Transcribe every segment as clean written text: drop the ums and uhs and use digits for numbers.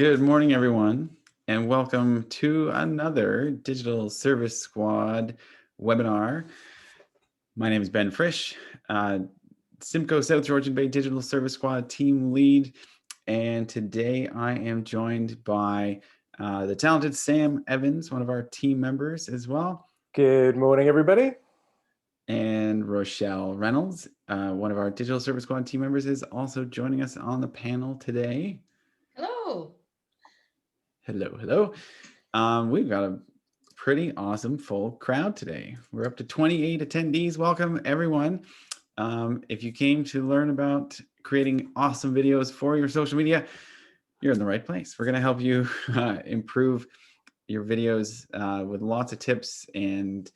Good morning, everyone, and welcome to another Digital Service Squad webinar. My name is Ben Frisch, Simcoe South Georgian Bay Digital Service Squad team lead, and today I am joined by the talented Sam Evans, one of our team members as well. Good morning, everybody. And Rochelle Reynolds, one of our Digital Service Squad team members, is also joining us on the panel today. Hello. Hello. We've got a pretty awesome full crowd today. We're up to 28 attendees. Welcome, everyone. If you came to learn about creating awesome videos for your social media, you're in the right place. We're going to help you improve your videos with lots of tips and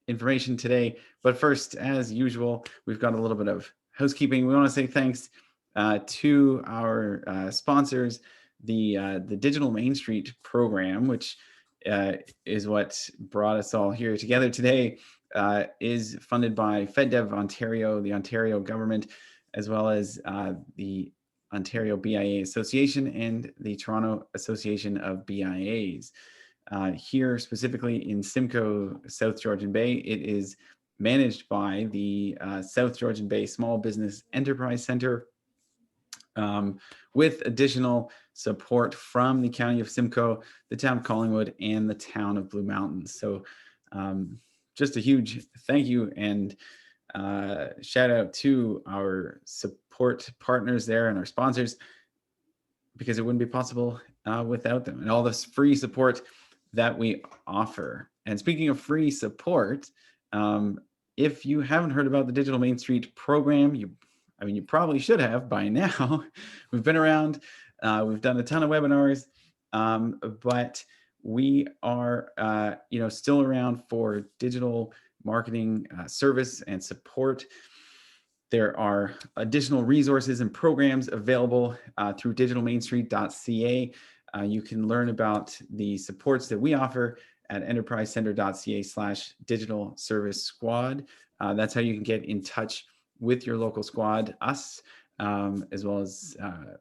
information today. But first, as usual, we've got a little bit of housekeeping. We want to say thanks to our sponsors, the Digital Main Street program, which is what brought us all here together today, is funded by FedDev Ontario, the Ontario government, as well as the Ontario BIA Association and the Toronto Association of BIAs. Here, specifically in Simcoe, South Georgian Bay, it is managed by the South Georgian Bay Small Business Enterprise Center, with additional support from the County of Simcoe, the Town of Collingwood, and the Town of Blue Mountains. So just a huge thank you and shout out to our support partners there and our sponsors, because it wouldn't be possible without them and all this free support that we offer. And speaking of free support, if you haven't heard about the Digital Main Street program, you probably should have by now. We've been around, we've done a ton of webinars, but we are, still around for digital marketing service and support. There are additional resources and programs available through digitalmainstreet.ca. You can learn about the supports that we offer at enterprisecenter.ca/digital service squad. That's how you can get in touch with your local squad, us, as well as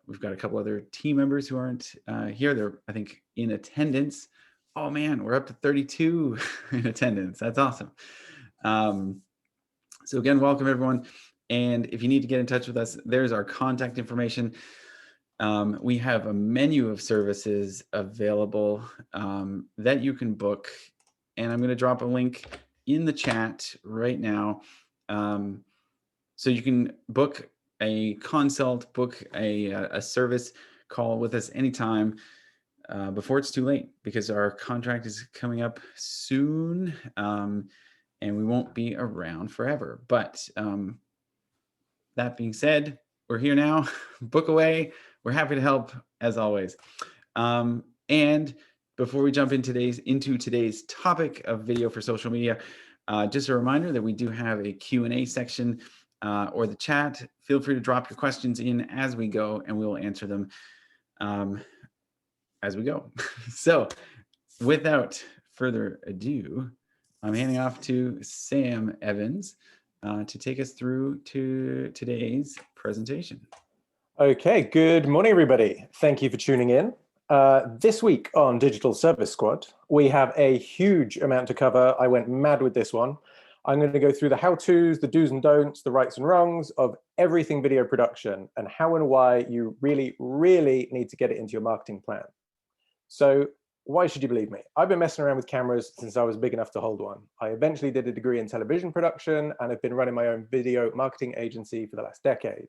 we've got a couple other team members who aren't here. They're, I think, in attendance. Oh man, we're up to 32 in attendance. That's awesome. So again, welcome everyone. And if you need to get in touch with us, there's our contact information. We have a menu of services available that you can book. And I'm going to drop a link in the chat right now. So you can book a consult, book a service call with us anytime before it's too late, because our contract is coming up soon and we won't be around forever. But that being said, we're here now. Book away. We're happy to help as always. And before we jump in into today's topic of video for social media, just a reminder that we do have a Q&A section or the chat. Feel free to drop your questions in as we go, and we will answer them as we go. So without further ado, I'm handing off to Sam Evans to take us through to today's presentation. Okay, good morning, everybody. Thank you for tuning in. This week on Digital Service Squad, we have a huge amount to cover. I went mad with this one. I'm going to go through the how-tos, the do's and don'ts, the rights and wrongs of everything video production and how and why you really, really need to get it into your marketing plan. So why should you believe me? I've been messing around with cameras since I was big enough to hold one. I eventually did a degree in television production and have been running my own video marketing agency for the last decade.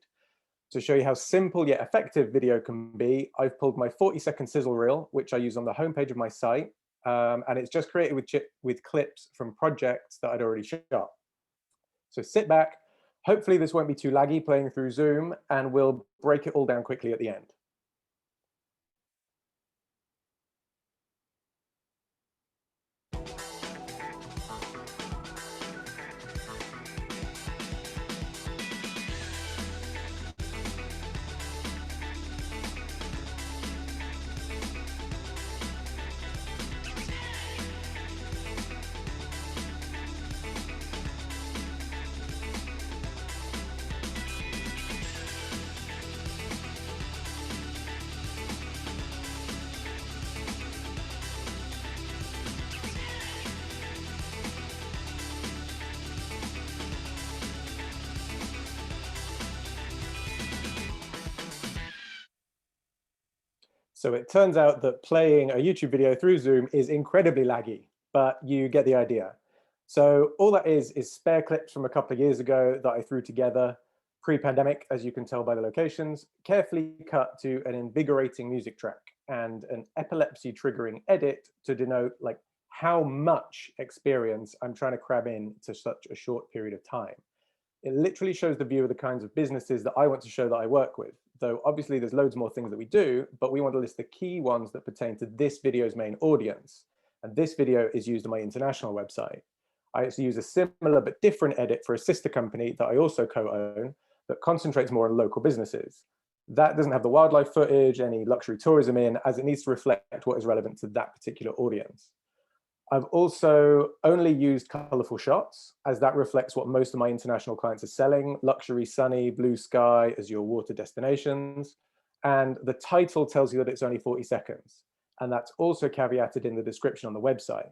To show you how simple yet effective video can be, I've pulled my 40-second sizzle reel, which I use on the homepage of my site. And it's just created with clips from projects that I'd already shot. So sit back. Hopefully this won't be too laggy playing through Zoom, and we'll break it all down quickly at the end. So it turns out that playing a YouTube video through Zoom is incredibly laggy, but you get the idea. So all that is spare clips from a couple of years ago that I threw together pre-pandemic, as you can tell by the locations, carefully cut to an invigorating music track and an epilepsy triggering edit to denote like how much experience I'm trying to cram in to such a short period of time. It literally shows the view of the kinds of businesses that I want to show that I work with. Though obviously there's loads more things that we do, but we want to list the key ones that pertain to this video's main audience. And this video is used on my international website. I actually use a similar but different edit for a sister company that I also co-own that concentrates more on local businesses. That doesn't have the wildlife footage, any luxury tourism in, as it needs to reflect what is relevant to that particular audience. I've also only used colorful shots, as that reflects what most of my international clients are selling: luxury, sunny, blue sky, azure water destinations. And the title tells you that it's only 40 seconds. And that's also caveated in the description on the website.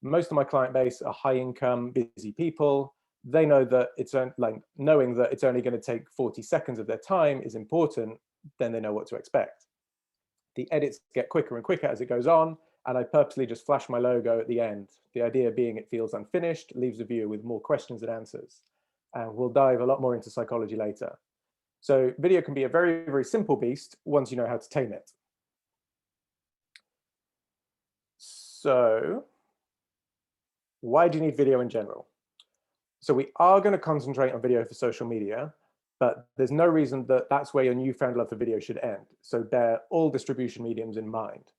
Most of my client base are high income, busy people. They know that knowing that it's only going to take 40 seconds of their time is important, then they know what to expect. The edits get quicker and quicker as it goes on, and I purposely just flash my logo at the end. The idea being it feels unfinished, leaves the viewer with more questions than answers. And we'll dive a lot more into psychology later. So video can be a very, very simple beast once you know how to tame it. So why do you need video in general? So we are going to concentrate on video for social media, but there's no reason that that's where your newfound love for video should end. So bear all distribution mediums in mind.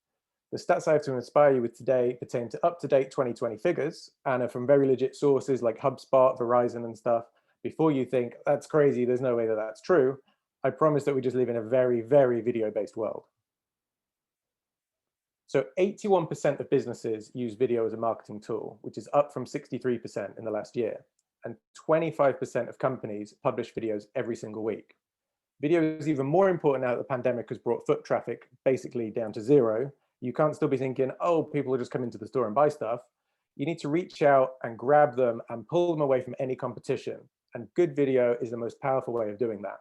The stats I have to inspire you with today pertain to up-to-date 2020 figures and are from very legit sources like HubSpot, Verizon and stuff. Before you think, that's crazy, there's no way that that's true, I promise that we just live in a very, very video-based world. So 81% of businesses use video as a marketing tool, which is up from 63% in the last year. And 25% of companies publish videos every single week. Video is even more important now that the pandemic has brought foot traffic basically down to zero. You can't still be thinking, oh, people will just come into the store and buy stuff. You need to reach out and grab them and pull them away from any competition. And good video is the most powerful way of doing that.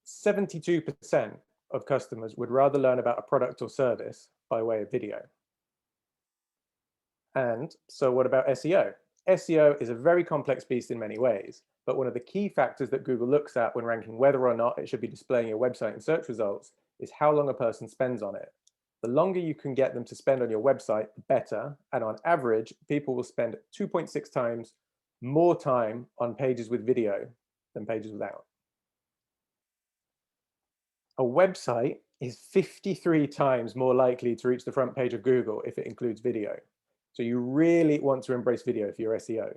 72% of customers would rather learn about a product or service by way of video. And so what about SEO? SEO is a very complex beast in many ways, but one of the key factors that Google looks at when ranking whether or not it should be displaying your website in search results is how long a person spends on it. The longer you can get them to spend on your website, the better. And on average, people will spend 2.6 times more time on pages with video than pages without. A website is 53 times more likely to reach the front page of Google if it includes video. So you really want to embrace video for your SEO.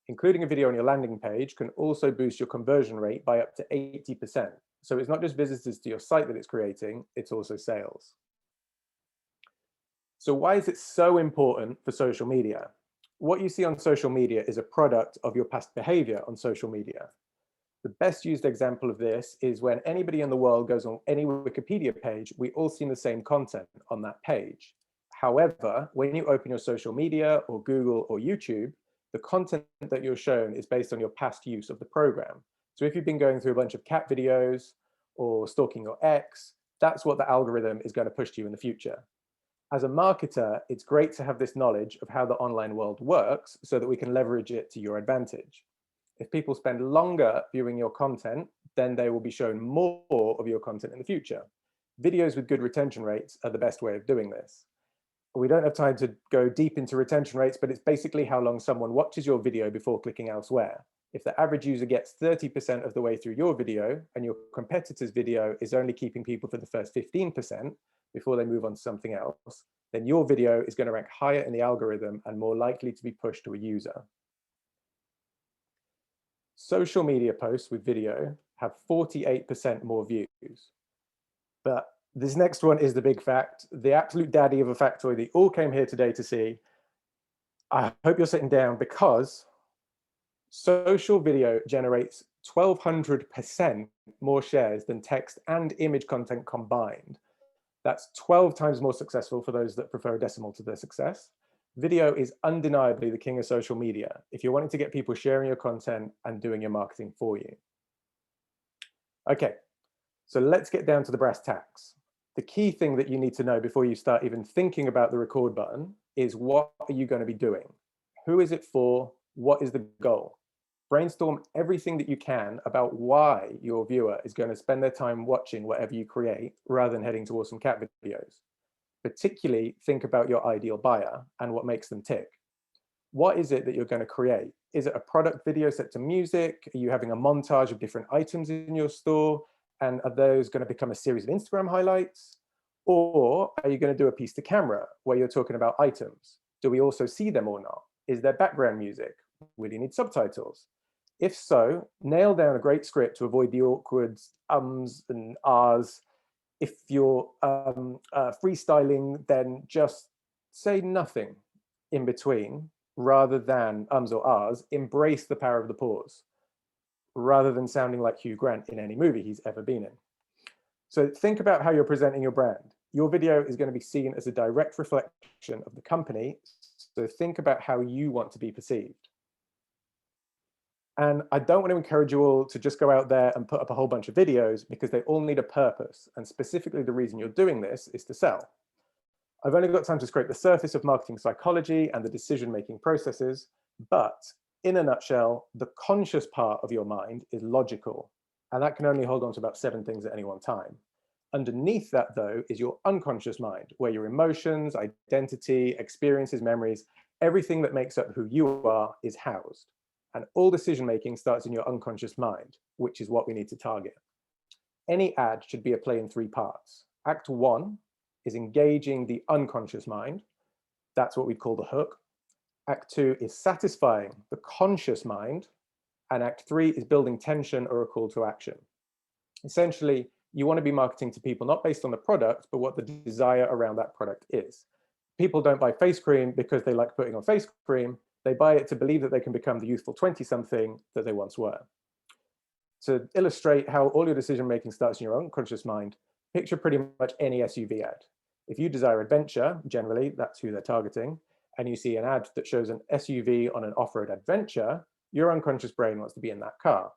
Including a video on your landing page can also boost your conversion rate by up to 80%. So it's not just visitors to your site that it's creating, it's also sales. So why is it so important for social media? What you see on social media is a product of your past behavior on social media. The best used example of this is when anybody in the world goes on any Wikipedia page, we all see the same content on that page. However, when you open your social media or Google or YouTube, the content that you're shown is based on your past use of the program. So if you've been going through a bunch of cat videos or stalking your ex, that's what the algorithm is going to push to you in the future. As a marketer, it's great to have this knowledge of how the online world works so that we can leverage it to your advantage. If people spend longer viewing your content, then they will be shown more of your content in the future. Videos with good retention rates are the best way of doing this. We don't have time to go deep into retention rates, but it's basically how long someone watches your video before clicking elsewhere. If the average user gets 30% of the way through your video and your competitor's video is only keeping people for the first 15% before they move on to something else, then your video is going to rank higher in the algorithm and more likely to be pushed to a user. Social media posts with video have 48% more views. But this next one is the big fact, the absolute daddy of a factoid that all came here today to see. I hope you're sitting down, because social video generates 1,200% more shares than text and image content combined. That's 12 times more successful for those that prefer a decimal to their success. Video is undeniably the king of social media if you're wanting to get people sharing your content and doing your marketing for you. Okay, So let's get down to the brass tacks. The key thing that you need to know before you start even thinking about the record button is, what are you going to be doing? Who is it for? What is the goal? Brainstorm everything that you can about why your viewer is going to spend their time watching whatever you create rather than heading to awesome cat videos. Particularly think about your ideal buyer and what makes them tick. What is it that you're going to create? Is it a product video set to music? Are you having a montage of different items in your store? And are those going to become a series of Instagram highlights? Or are you going to do a piece to camera where you're talking about items? Do we also see them or not? Is there background music? Will you need subtitles? If so, nail down a great script to avoid the awkward ums and ahs. If you're freestyling, then just say nothing in between rather than ums or ahs. Embrace the power of the pause rather than sounding like Hugh Grant in any movie he's ever been in. So think about how you're presenting your brand. Your video is going to be seen as a direct reflection of the company. So think about how you want to be perceived. And I don't want to encourage you all to just go out there and put up a whole bunch of videos, because they all need a purpose. And specifically, the reason you're doing this is to sell. I've only got time to scrape the surface of marketing psychology and the decision-making processes, but in a nutshell, the conscious part of your mind is logical, and that can only hold on to about 7 things at any one time. Underneath that, though, is your unconscious mind, where your emotions, identity, experiences, memories, everything that makes up who you are is housed. And all decision-making starts in your unconscious mind, which is what we need to target. Any ad should be a play in 3 parts. Act 1 is engaging the unconscious mind. That's what we call the hook. Act 2 is satisfying the conscious mind. And Act 3 is building tension or a call to action. Essentially, you want to be marketing to people not based on the product, but what the desire around that product is. People don't buy face cream because they like putting on face cream. They buy it to believe that they can become the youthful 20-something that they once were. To illustrate how all your decision-making starts in your unconscious mind, picture pretty much any SUV ad. If you desire adventure, generally that's who they're targeting, and you see an ad that shows an SUV on an off-road adventure, your unconscious brain wants to be in that car.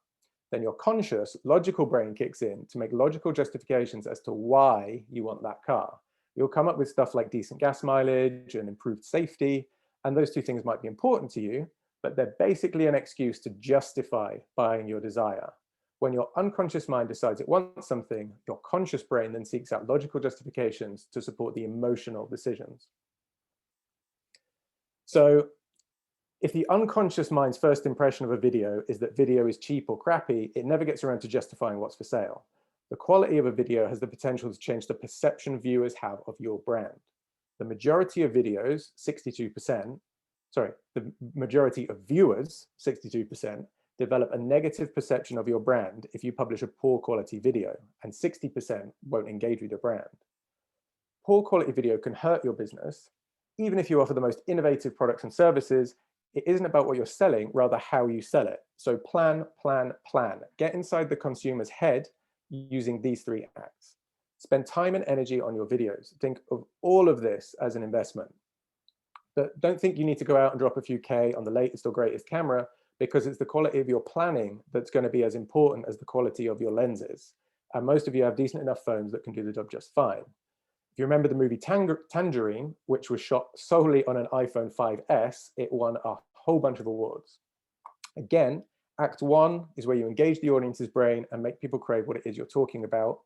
Then your conscious, logical brain kicks in to make logical justifications as to why you want that car. You'll come up with stuff like decent gas mileage and improved safety, and those 2 things might be important to you, but they're basically an excuse to justify buying your desire. When your unconscious mind decides it wants something, your conscious brain then seeks out logical justifications to support the emotional decisions. So if the unconscious mind's first impression of a video is that video is cheap or crappy, it never gets around to justifying what's for sale. The quality of a video has the potential to change the perception viewers have of your brand. The majority of videos, 62%, the majority of viewers, 62%, develop a negative perception of your brand if you publish a poor quality video, and 60% won't engage with your brand. Poor quality video can hurt your business. Even if you offer the most innovative products and services, it isn't about what you're selling, rather how you sell it. So plan, plan, plan. Get inside the consumer's head using these 3 acts. Spend time and energy on your videos. Think of all of this as an investment. But don't think you need to go out and drop a few K on the latest or greatest camera, because it's the quality of your planning that's going to be as important as the quality of your lenses. And most of you have decent enough phones that can do the job just fine. If you remember the movie Tangerine, which was shot solely on an iPhone 5S, it won a whole bunch of awards. Again, Act 1 is where you engage the audience's brain and make people crave what it is you're talking about.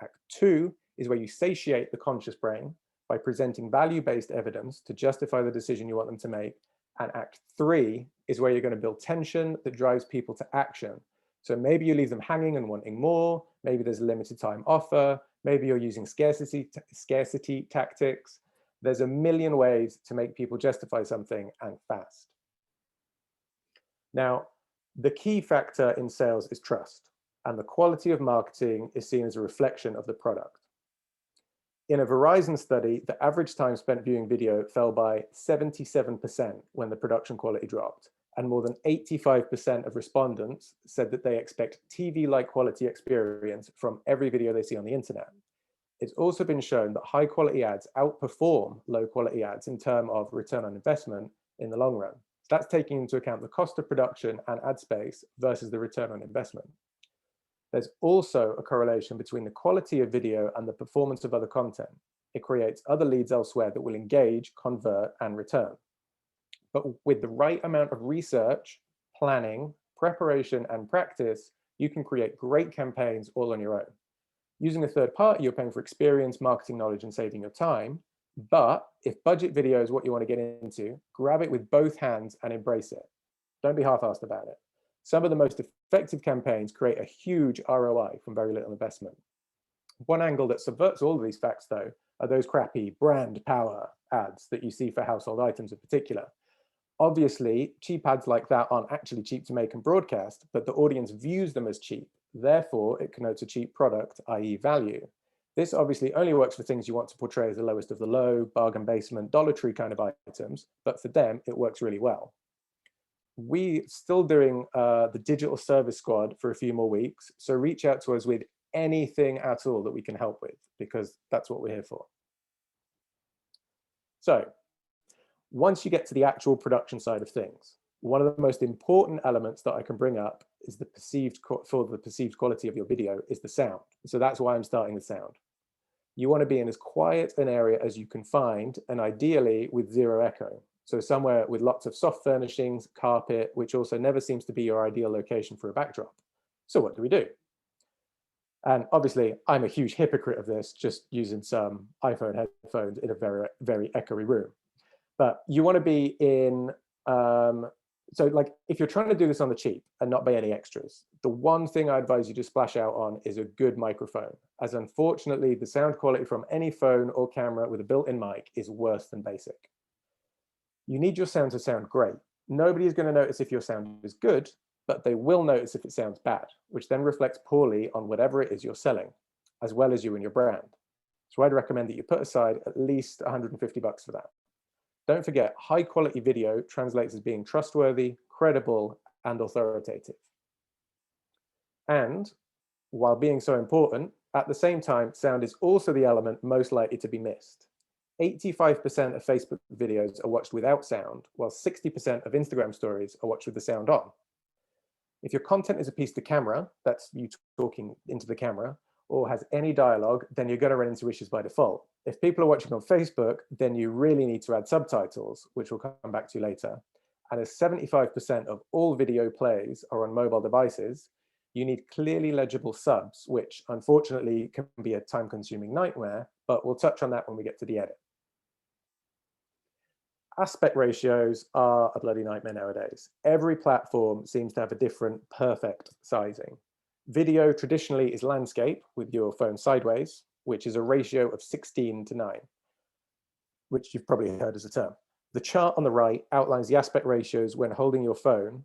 Act 2 is where you satiate the conscious brain by presenting value-based evidence to justify the decision you want them to make. And Act 3 is where you're going to build tension that drives people to action. So maybe you leave them hanging and wanting more. Maybe there's a limited time offer. Maybe you're using scarcity tactics. There's a million ways to make people justify something, and fast. Now, the key factor in sales is trust, and the quality of marketing is seen as a reflection of the product. In a Verizon study, the average time spent viewing video fell by 77% when the production quality dropped, and more than 85% of respondents said that they expect TV-like quality experience from every video they see on the internet. It's also been shown that high-quality ads outperform low-quality ads in terms of return on investment in the long run. So that's taking into account the cost of production and ad space versus the return on investment. There's also a correlation between the quality of video and the performance of other content. It creates other leads elsewhere that will engage, convert, and return. But with the right amount of research, planning, preparation, and practice, you can create great campaigns all on your own. Using a third party, you're paying for experience, marketing knowledge, and saving your time. But if budget video is what you want to get into, grab it with both hands and embrace it. Don't be half-assed about it. Some of the most effective campaigns create a huge ROI from very little investment. One angle that subverts all of these facts, though, are those crappy brand power ads that you see for household items in particular. Obviously, cheap ads like that aren't actually cheap to make and broadcast, but the audience views them as cheap. Therefore, it connotes a cheap product, i.e. value. This obviously only works for things you want to portray as the lowest of the low, bargain basement, Dollar Tree kind of items, but for them, it works really well. We're still doing the digital service squad for a few more weeks, so reach out to us with anything at all that we can help with, because that's what we're here for. So, once you get to the actual production side of things, one of the most important elements that I can bring up is the perceived quality of your video is the sound. So that's why I'm starting with sound. You want to be in as quiet an area as you can find, and ideally with zero echo. So somewhere with lots of soft furnishings, carpet, which also never seems to be your ideal location for a backdrop. So what do we do? And obviously, I'm a huge hypocrite of this, just using some iPhone headphones in a very, very echoey room. But you want to be in, so like if you're trying to do this on the cheap and not buy any extras, the one thing I advise you to splash out on is a good microphone, as unfortunately the sound quality from any phone or camera with a built-in mic is worse than basic. You need your sound to sound great. Nobody is going to notice if your sound is good, but they will notice if it sounds bad, which then reflects poorly on whatever it is you're selling, as well as you and your brand. So I'd recommend that you put aside at least $150 for that. Don't forget, high quality video translates as being trustworthy, credible, and authoritative. And while being so important, at the same time, sound is also the element most likely to be missed. 85% of Facebook videos are watched without sound, while 60% of Instagram stories are watched with the sound on. If your content is a piece to camera, that's you talking into the camera, or has any dialogue, then you're going to run into issues by default. If people are watching on Facebook, then you really need to add subtitles, which we'll come back to later. And as 75% of all video plays are on mobile devices, you need clearly legible subs, which unfortunately can be a time-consuming nightmare, but we'll touch on that when we get to the edit. Aspect ratios are a bloody nightmare nowadays. Every platform seems to have a different perfect sizing. Video traditionally is landscape with your phone sideways, which is a ratio of 16:9, which you've probably heard as a term. The chart on the right outlines the aspect ratios when holding your phone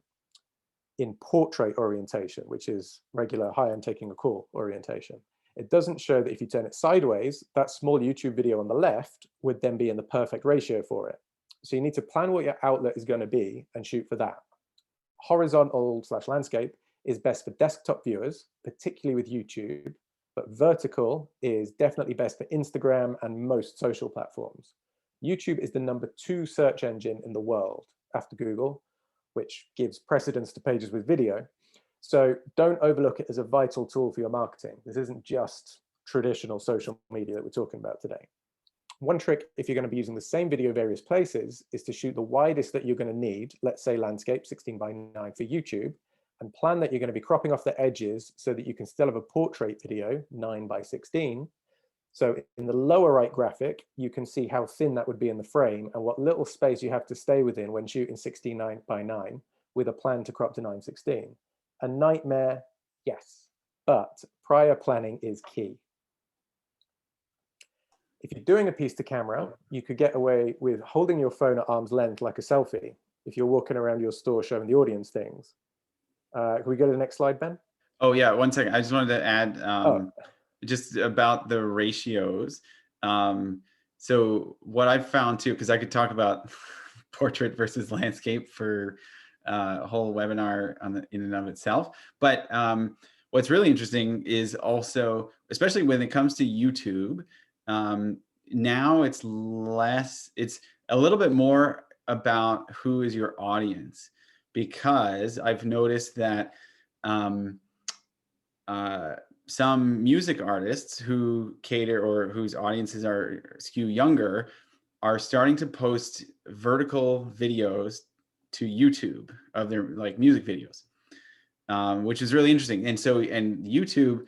in portrait orientation, which is regular, hi, I'm taking a call orientation. It doesn't show that if you turn it sideways, that small YouTube video on the left would then be in the perfect ratio for it. So you need to plan what your outlet is going to be and shoot for that. Horizontal/landscape is best for desktop viewers, particularly with YouTube, but vertical is definitely best for Instagram and most social platforms. YouTube is the #2 search engine in the world after Google, which gives precedence to pages with video. So don't overlook it as a vital tool for your marketing. This isn't just traditional social media that we're talking about today. One trick, if you're going to be using the same video various places, is to shoot the widest that you're going to need, let's say landscape 16:9 for YouTube, and plan that you're going to be cropping off the edges so that you can still have a portrait video 9:16. So in the lower right graphic, you can see how thin that would be in the frame and what little space you have to stay within when shooting 16:9 with a plan to crop to 9:16. A nightmare, yes, but prior planning is key. If you're doing a piece to camera, you could get away with holding your phone at arm's length like a selfie if you're walking around your store showing the audience things. Can we go to the next slide, Ben? Oh yeah, one second. I just wanted to add just about the ratios. So what I've found too, because I could talk about portrait versus landscape for a whole webinar in and of itself. But what's really interesting is also, especially when it comes to YouTube, now it's a little bit more about who is your audience, because I've noticed that some music artists who cater or whose audiences are skew younger are starting to post vertical videos to YouTube of their like music videos, which is really interesting. And so, and YouTube,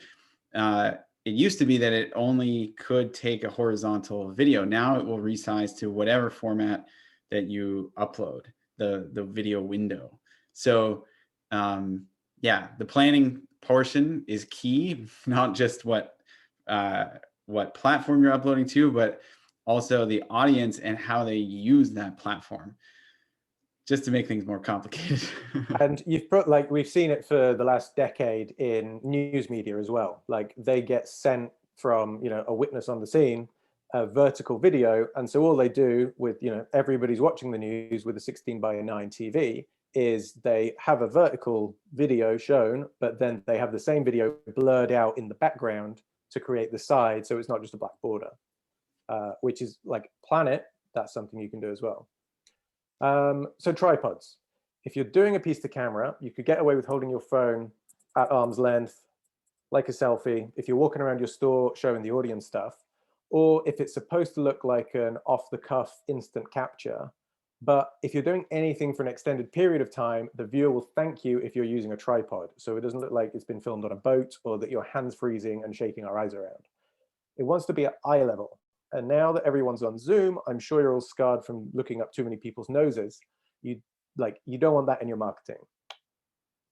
it used to be that it only could take a horizontal video. Now it will resize to whatever format that you upload the video window. So yeah, the planning portion is key, not just what platform you're uploading to, but also the audience and how they use that platform, just to make things more complicated. And you've put, like, we've seen it for the last decade in news media as well. Like, they get sent from, you know, a witness on the scene, a vertical video. And so all they do with, you know, everybody's watching the news with a 16:9 TV is they have a vertical video shown, but then they have the same video blurred out in the background to create the side. So it's not just a black border, which is like Planet. That's something you can do as well. So tripods. If you're doing a piece to camera, you could get away with holding your phone at arm's length, like a selfie, if you're walking around your store showing the audience stuff, or if it's supposed to look like an off-the-cuff instant capture. But if you're doing anything for an extended period of time, the viewer will thank you if you're using a tripod, so it doesn't look like it's been filmed on a boat or that your hand's freezing and shaking our eyes around. It wants to be at eye level. And now that everyone's on Zoom, I'm sure you're all scarred from looking up too many people's noses. You don't want that in your marketing.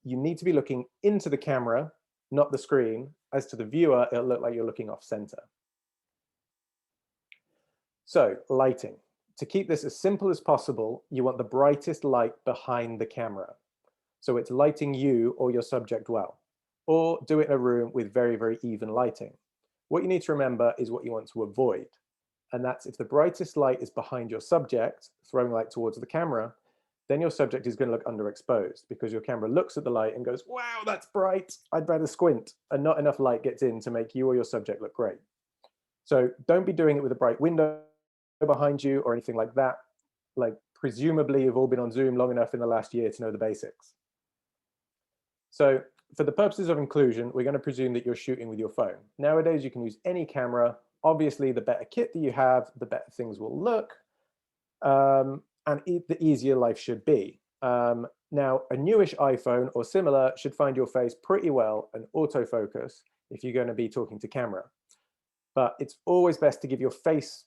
You need to be looking into the camera, not the screen. As to the viewer, it'll look like you're looking off center. So, lighting. To keep this as simple as possible, you want the brightest light behind the camera. So it's lighting you or your subject well. Or do it in a room with very, very even lighting. What you need to remember is what you want to avoid. And that's if the brightest light is behind your subject, throwing light towards the camera, then your subject is going to look underexposed because your camera looks at the light and goes, wow, that's bright, I'd rather squint, and not enough light gets in to make you or your subject look great. So don't be doing it with a bright window behind you or anything like that. Like, presumably you've all been on Zoom long enough in the last year to know the basics. So for the purposes of inclusion, we're going to presume that you're shooting with your phone. Nowadays, you can use any camera. Obviously, the better kit that you have, the better things will look, and the easier life should be. Now, a newish iPhone or similar should find your face pretty well and autofocus if you're going to be talking to camera. But it's always best to give your face,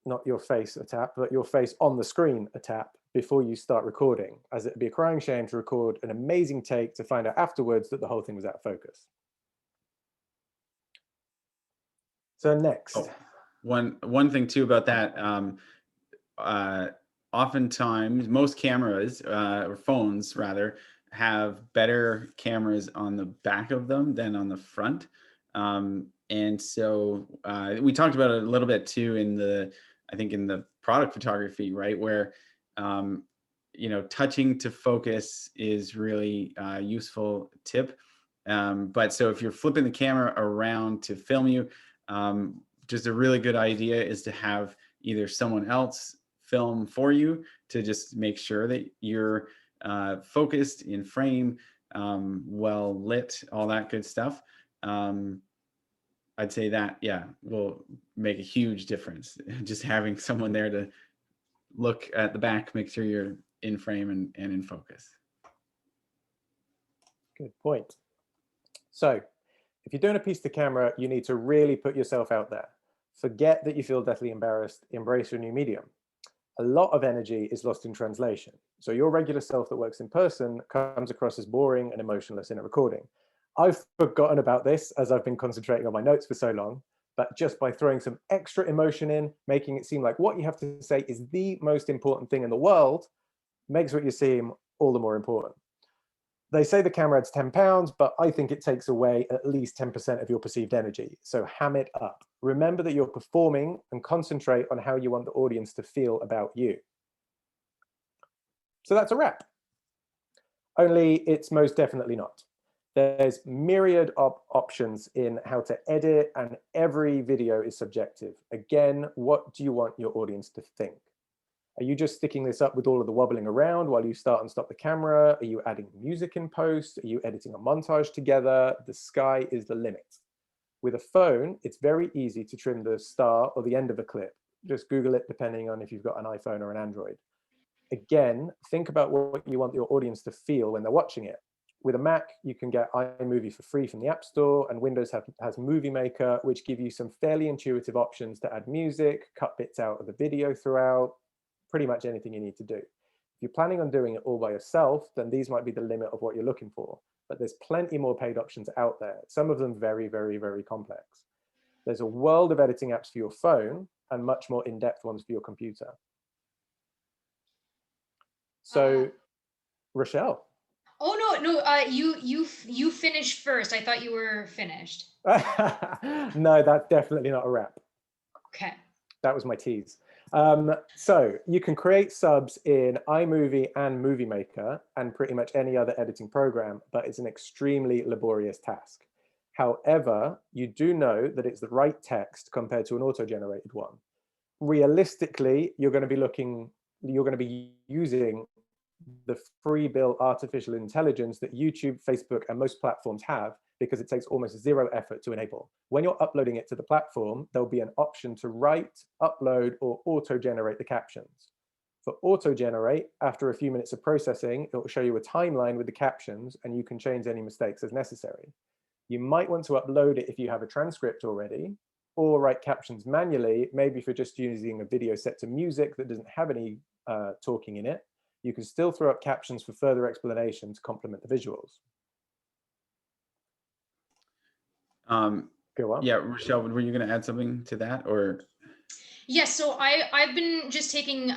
not your face a tap, but your face on the screen a tap before you start recording, as it'd be a crying shame to record an amazing take to find out afterwards that the whole thing was out of focus. So next. Oh, one thing too about that, oftentimes most cameras, or phones rather, have better cameras on the back of them than on the front. And so we talked about it a little bit too in the, I think in the product photography, right? Where, you know, touching to focus is really a useful tip. But so if you're flipping the camera around to film you, just a really good idea is to have either someone else film for you to just make sure that you're focused, in frame, well lit, all that good stuff. I'd say that, yeah, will make a huge difference. Just having someone there to look at the back, make sure you're in frame and in focus. Good point. So if you're doing a piece to camera, you need to really put yourself out there. Forget that you feel deathly embarrassed. Embrace your new medium. A lot of energy is lost in translation. So your regular self that works in person comes across as boring and emotionless in a recording. I've forgotten about this as I've been concentrating on my notes for so long, but just by throwing some extra emotion in, making it seem like what you have to say is the most important thing in the world, makes what you seem all the more important. They say the camera adds 10 pounds, but I think it takes away at least 10% of your perceived energy. So ham it up. Remember that you're performing and concentrate on how you want the audience to feel about you. So that's a wrap. Only it's most definitely not. There's myriad of options in how to edit, and every video is subjective. Again, what do you want your audience to think? Are you just sticking this up with all of the wobbling around while you start and stop the camera? Are you adding music in post? Are you editing a montage together? The sky is the limit. With a phone, it's very easy to trim the start or the end of a clip. Just Google it, depending on if you've got an iPhone or an Android. Again, think about what you want your audience to feel when they're watching it. With a Mac, you can get iMovie for free from the App Store, and Windows has Movie Maker, which give you some fairly intuitive options to add music, cut bits out of the video throughout, pretty much anything you need to do. If you're planning on doing it all by yourself, then these might be the limit of what you're looking for. But there's plenty more paid options out there, some of them very, very, very complex. There's a world of editing apps for your phone and much more in-depth ones for your computer. So, Rochelle. Oh no, you finished first. I thought you were finished. No, that's definitely not a wrap. Okay. That was my tease. So you can create subs in iMovie and Movie Maker and pretty much any other editing program, but it's an extremely laborious task. However, you do know that it's the right text compared to an auto-generated one. Realistically, you're going to be using the free-built artificial intelligence that YouTube, Facebook, and most platforms have, because it takes almost zero effort to enable. When you're uploading it to the platform, there'll be an option to write, upload, or auto-generate the captions. For auto-generate, after a few minutes of processing, it will show you a timeline with the captions, and you can change any mistakes as necessary. You might want to upload it if you have a transcript already, or write captions manually, maybe if you're just using a video set to music that doesn't have any talking in it. You can still throw up captions for further explanation to complement the visuals. Go on. Yeah, Rochelle, were you going to add something to that, or? Yes, so I've been just taking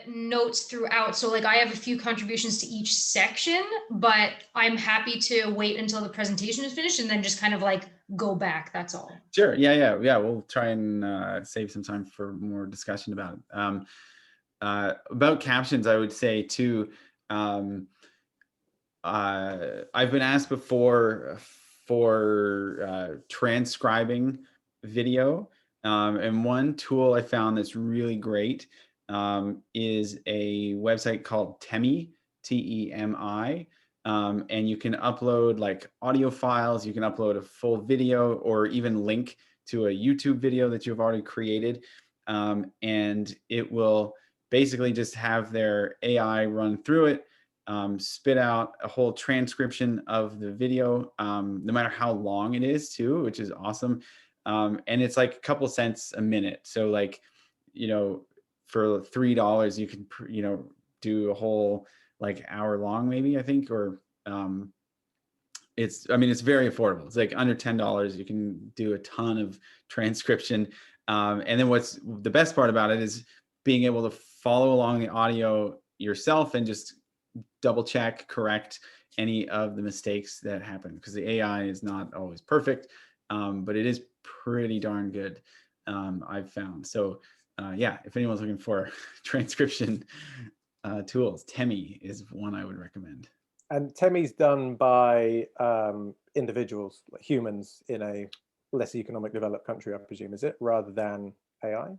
notes throughout. So like I have a few contributions to each section, but I'm happy to wait until the presentation is finished and then just kind of like go back. That's all. Sure. Yeah. We'll try and save some time for more discussion about it. About captions, I would say too. I've been asked before for transcribing video. And one tool I found that's really great is a website called Temi, Temi. And you can upload like audio files, you can upload a full video, or even link to a YouTube video that you've already created. And it will basically just have their AI run through it, spit out a whole transcription of the video, no matter how long it is too, which is awesome. And it's like a couple cents a minute. So like, for $3, you can, do a whole like hour long, maybe, I think, or it's very affordable. It's like under $10. You can do a ton of transcription. And then what's the best part about it is being able to follow along the audio yourself and just double check, correct any of the mistakes that happen, because the AI is not always perfect, but it is pretty darn good, I've found. So yeah, if anyone's looking for transcription tools, Temi is one I would recommend. And Temi's done by individuals, like humans in a less economic developed country, I presume, is it, rather than AI?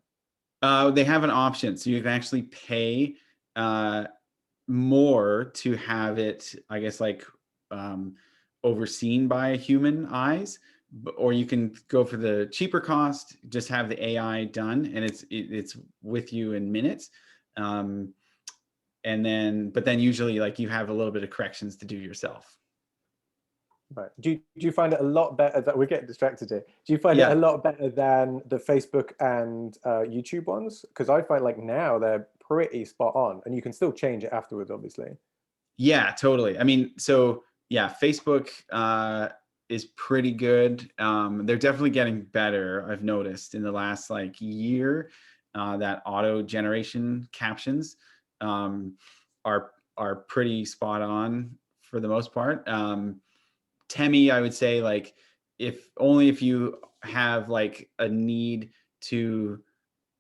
They have an option, so you can actually pay more to have it, I guess, like overseen by human eyes, or you can go for the cheaper cost, just have the AI done, and it's with you in minutes. And then usually like you have a little bit of corrections to do yourself. Right. Do you find it a lot better that we're getting distracted here? Do you find it a lot better than the Facebook and YouTube ones? Because I find like now they're pretty spot on, and you can still change it afterwards, obviously. Yeah, totally. I mean, so yeah, Facebook is pretty good. They're definitely getting better. I've noticed in the last like year that auto generation captions are pretty spot on for the most part. Temi, I would say, like, if you have like a need to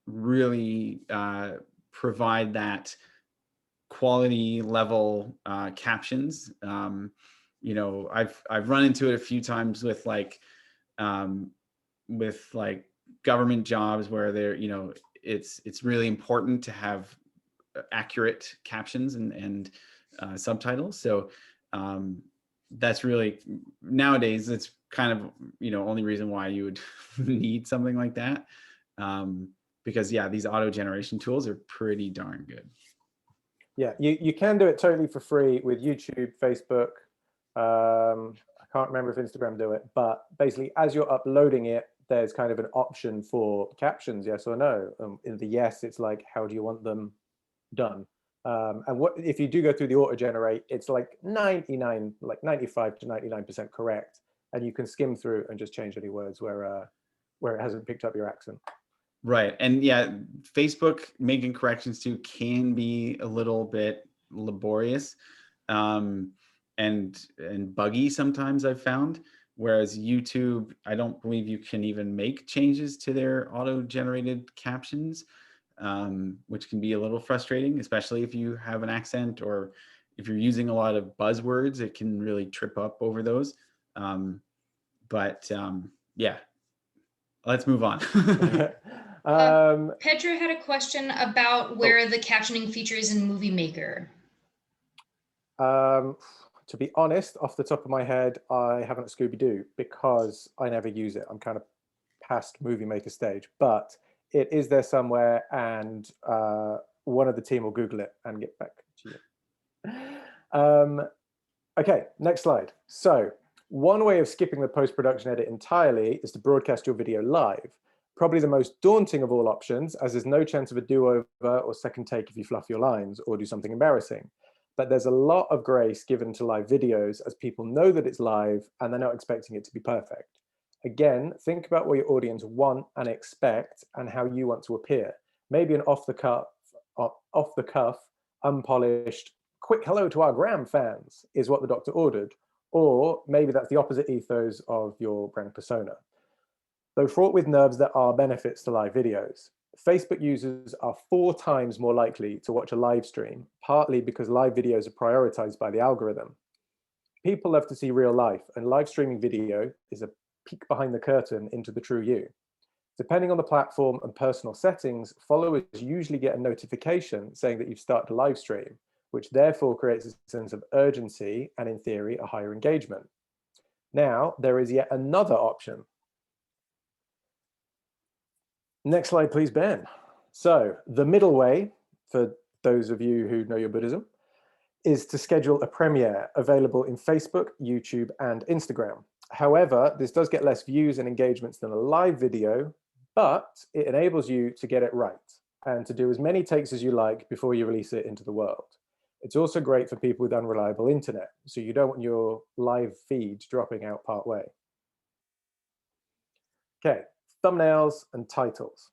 really provide that quality level captions. I've run into it a few times with like government jobs where they're, it's really important to have accurate captions and subtitles. So that's really, nowadays, it's kind of, only reason why you would need something like that. Because yeah, these auto generation tools are pretty darn good. Yeah, you can do it totally for free with YouTube, Facebook. I can't remember if Instagram do it, but basically as you're uploading it, there's kind of an option for captions, yes or no. In the yes, it's like, how do you want them done? And what if you do go through the auto generate, it's like 95 to 99% correct. And you can skim through and just change any words where it hasn't picked up your accent. Right. And yeah, Facebook making corrections too can be a little bit laborious and buggy sometimes, I've found. Whereas YouTube, I don't believe you can even make changes to their auto-generated captions, which can be a little frustrating, especially if you have an accent or if you're using a lot of buzzwords, it can really trip up over those. Yeah, let's move on. Petra had a question about where the captioning feature is in Movie Maker. To be honest, off the top of my head, I haven't Scooby-Doo because I never use it. I'm kind of past Movie Maker stage, but it is there somewhere, and one of the team will Google it and get back to you. Okay, next slide. So one way of skipping the post-production edit entirely is to broadcast your video live. Probably the most daunting of all options, as there's no chance of a do-over or second take if you fluff your lines or do something embarrassing. But there's a lot of grace given to live videos as people know that it's live and they're not expecting it to be perfect. Again, think about what your audience want and expect and how you want to appear. Maybe an off the cuff, unpolished, quick hello to our Graham fans is what the doctor ordered. Or maybe that's the opposite ethos of your brand persona. Though fraught with nerves, there are benefits to live videos. Facebook users are 4 times more likely to watch a live stream, partly because live videos are prioritized by the algorithm. People love to see real life, and live streaming video is a peek behind the curtain into the true you. Depending on the platform and personal settings, followers usually get a notification saying that you've started a live stream, which therefore creates a sense of urgency and, in theory, a higher engagement. Now, there is yet another option. Next slide, please, Ben. So the middle way, for those of you who know your Buddhism, is to schedule a premiere available in Facebook, YouTube, and Instagram. However, this does get less views and engagements than a live video, but it enables you to get it right and to do as many takes as you like before you release it into the world. It's also great for people with unreliable internet, so you don't want your live feed dropping out part way. Okay, thumbnails and titles.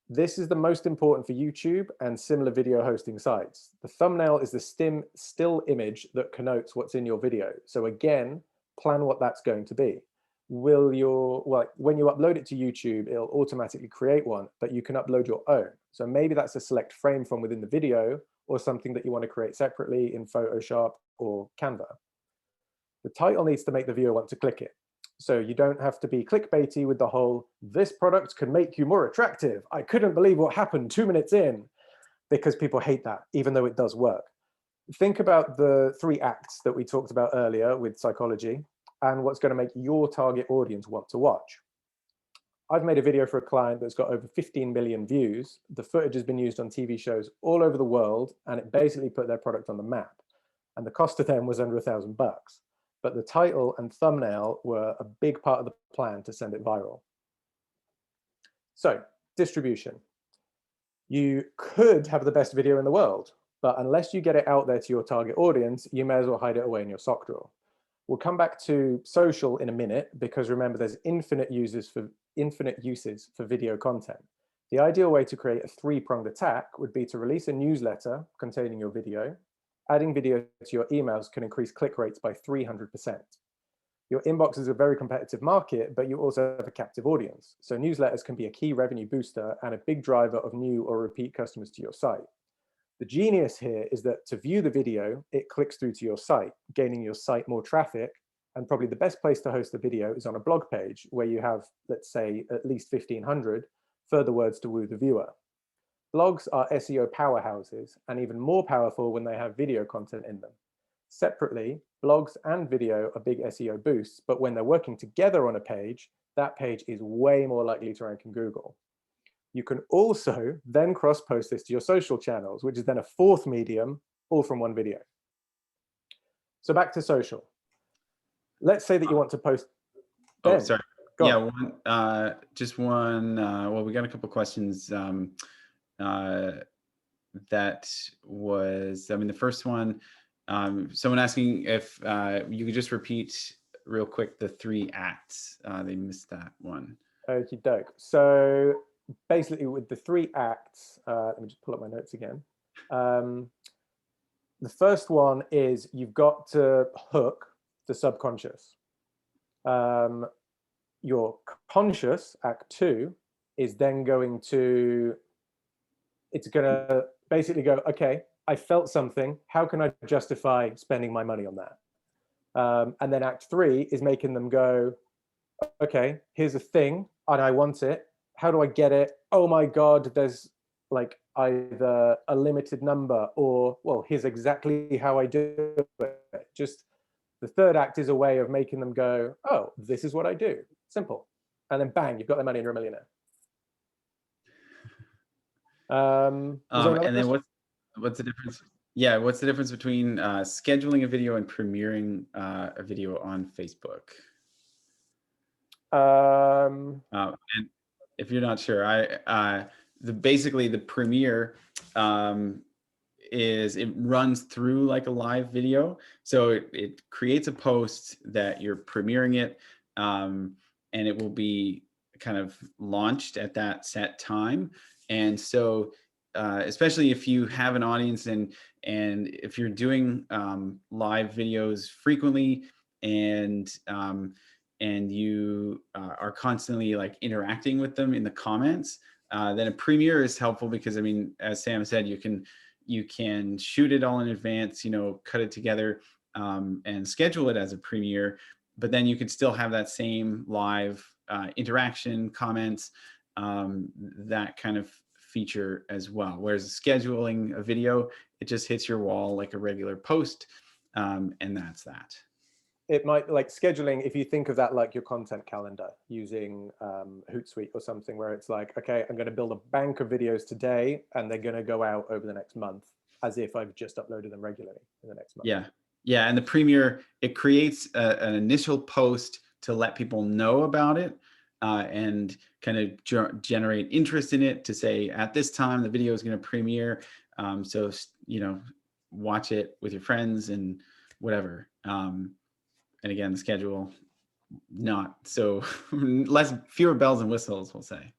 This is the most important for YouTube and similar video hosting sites. The thumbnail is the still image that connotes what's in your video. So again, plan what that's going to be. When you upload it to YouTube, it'll automatically create one, but you can upload your own. So maybe that's a select frame from within the video or something that you want to create separately in Photoshop or Canva. The title needs to make the viewer want to click it. So you don't have to be clickbaity with the whole, this product can make you more attractive. I couldn't believe what happened 2 minutes in, because people hate that, even though it does work. Think about the 3 acts that we talked about earlier with psychology and what's going to make your target audience want to watch. I've made a video for a client that's got over 15 million views. The footage has been used on TV shows all over the world, and it basically put their product on the map. And the cost to them was under $1,000. But the title and thumbnail were a big part of the plan to send it viral. So, distribution. You could have the best video in the world, but unless you get it out there to your target audience, you may as well hide it away in your sock drawer. We'll come back to social in a minute, because remember, there's infinite uses for video content. The ideal way to create a 3-pronged attack would be to release a newsletter containing your video. Adding video to your emails can increase click rates by 300%. Your inbox is a very competitive market, but you also have a captive audience. So newsletters can be a key revenue booster and a big driver of new or repeat customers to your site. The genius here is that to view the video, it clicks through to your site, gaining your site more traffic. And probably the best place to host the video is on a blog page where you have, let's say, at least 1,500 further words to woo the viewer. Blogs are SEO powerhouses and even more powerful when they have video content in them. Separately, blogs and video are big SEO boosts, but when they're working together on a page, that page is way more likely to rank in Google. You can also then cross-post this to your social channels, which is then a fourth medium, all from one video. So back to social. Let's say that you want to post. Oh, sorry. Yeah, just one. Well, we got a couple questions. That was, I mean, the first one, someone asking if you could just repeat real quick the 3 acts. They missed that one. Okie doke. So basically with the 3 acts, let me just pull up my notes again. The first one is you've got to hook the subconscious. Your conscious, act 2, is then going to, it's going to basically go, okay, I felt something. How can I justify spending my money on that? And then act 3 is making them go, okay, here's a thing and I want it. How do I get it? Oh my God, there's like either a limited number or, well, here's exactly how I do it. Just the third act is a way of making them go, oh, this is what I do. Simple. And then bang, you've got their money and you're a millionaire. And then what's the difference? Yeah, what's the difference between scheduling a video and premiering a video on Facebook? And if you're not sure, basically the premiere it runs through like a live video. So it creates a post that you're premiering it, and it will be kind of launched at that set time. And so especially if you have an audience and if you're doing live videos frequently and you are constantly like interacting with them in the comments, then a premiere is helpful because, I mean, as Sam said, you can shoot it all in advance, cut it together and schedule it as a premiere, but then you can still have that same live interaction, comments, that kind of feature as well. Whereas scheduling a video, it just hits your wall like a regular post, and that's that. It might, like scheduling, if you think of that like your content calendar using Hootsuite or something, where it's like, okay, I'm going to build a bank of videos today and they're going to go out over the next month as if I've just uploaded them regularly in the next month. Yeah. And the premiere, it creates an initial post to let people know about it and kind of generate interest in it, to say at this time the video is going to premiere. So, watch it with your friends and whatever. And again, the schedule, not so fewer bells and whistles, we'll say.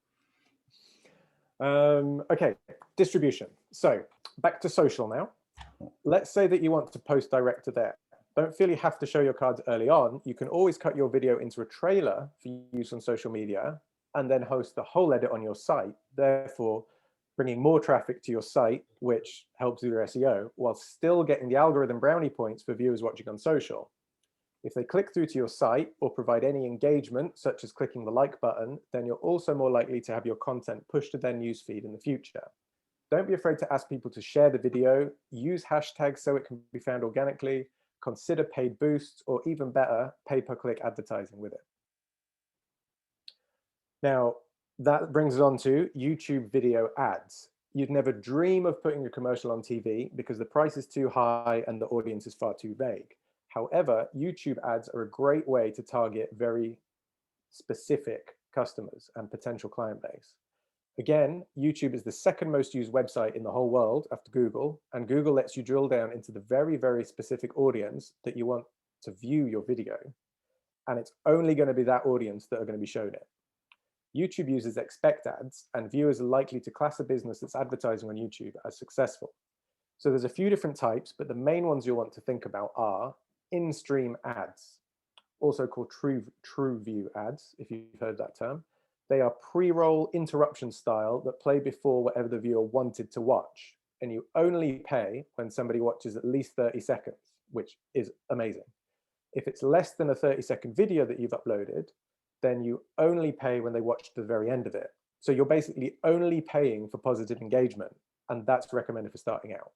Okay, distribution. So back to social now. Let's say that you want to post direct to there. Don't feel you have to show your cards early on. You can always cut your video into a trailer for use on social media and then host the whole edit on your site, therefore bringing more traffic to your site, which helps with your SEO, while still getting the algorithm brownie points for viewers watching on social. If they click through to your site or provide any engagement, such as clicking the like button, then you're also more likely to have your content pushed to their newsfeed in the future. Don't be afraid to ask people to share the video, use hashtags so it can be found organically, consider paid boosts, or even better, pay-per-click advertising with it. Now, that brings us on to YouTube video ads. You'd never dream of putting a commercial on TV because the price is too high and the audience is far too vague. However, YouTube ads are a great way to target very specific customers and potential client base. Again, YouTube is the second most used website in the whole world after Google, and Google lets you drill down into the very, very specific audience that you want to view your video. And it's only going to be that audience that are going to be shown it. YouTube uses expect ads, and viewers are likely to class a business that's advertising on YouTube as successful. So there's a few different types, but the main ones you'll want to think about are in-stream ads, also called true view ads, if you've heard that term. They are pre-roll interruption style that play before whatever the viewer wanted to watch. And you only pay when somebody watches at least 30 seconds, which is amazing. If it's less than a 30-second video that you've uploaded, then you only pay when they watch to the very end of it. So you're basically only paying for positive engagement, and that's recommended for starting out.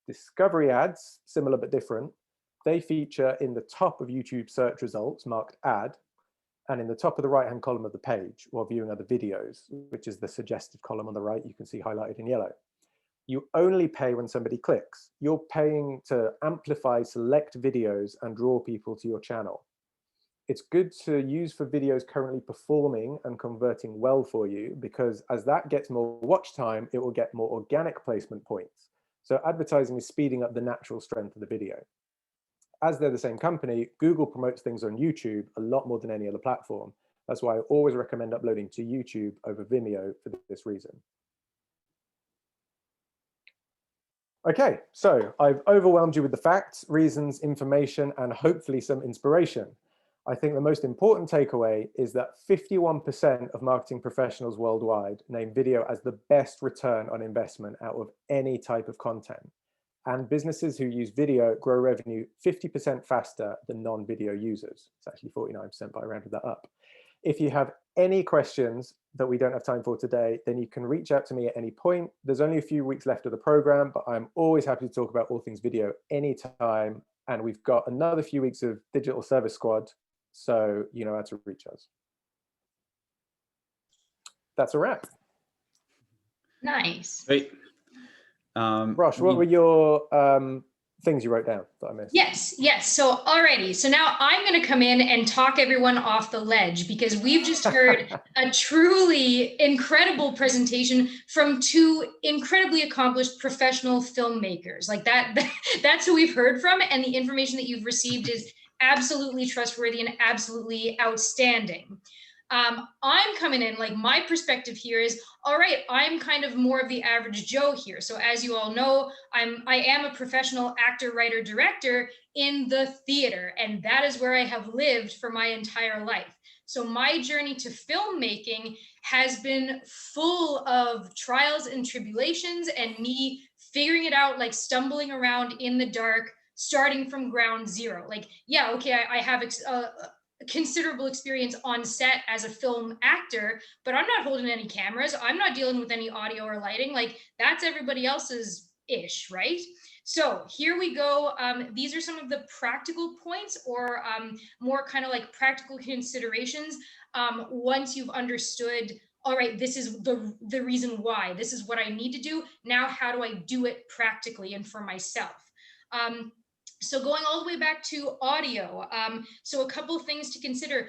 Discovery ads, similar but different, they feature in the top of YouTube search results marked ad, and in the top of the right-hand column of the page while viewing other videos, which is the suggested column on the right, you can see highlighted in yellow. You only pay when somebody clicks. You're paying to amplify select videos and draw people to your channel. It's good to use for videos currently performing and converting well for you, because as that gets more watch time, it will get more organic placement points. So advertising is speeding up the natural strength of the video. As they're the same company, Google promotes things on YouTube a lot more than any other platform. That's why I always recommend uploading to YouTube over Vimeo for this reason. Okay, so I've overwhelmed you with the facts, reasons, information, and hopefully some inspiration. I think the most important takeaway is that 51% of marketing professionals worldwide name video as the best return on investment out of any type of content. And businesses who use video grow revenue 50% faster than non-video users. It's actually 49%, but I rounded that up. If you have any questions that we don't have time for today, then you can reach out to me at any point. There's only a few weeks left of the program, but I'm always happy to talk about all things video anytime. And we've got another few weeks of Digital Service Squad, so you know how to reach us. That's a wrap. Nice. Great. Rosh, what were your things you wrote down that I missed? Yes. So alrighty. So now I'm going to come in and talk everyone off the ledge, because we've just heard a truly incredible presentation from two incredibly accomplished professional filmmakers. Like that's who we've heard from, and the information that you've received is absolutely trustworthy and absolutely outstanding. I'm coming in, like, my perspective here is, all right, I'm kind of more of the average Joe here. So as you all know, I am a professional actor, writer, director in the theater, and that is where I have lived for my entire life. So my journey to filmmaking has been full of trials and tribulations and me figuring it out, like stumbling around in the dark, starting from ground zero. Like, yeah, okay, I have considerable experience on set as a film actor, but I'm not holding any cameras. I'm not dealing with any audio or lighting. Like, that's everybody else's ish, right? So here we go. These are some of the practical points, or more kind of like practical considerations. Once you've understood, all right, this is the reason why, this is what I need to do. Now, how do I do it practically and for myself? So going all the way back to audio, so a couple of things to consider.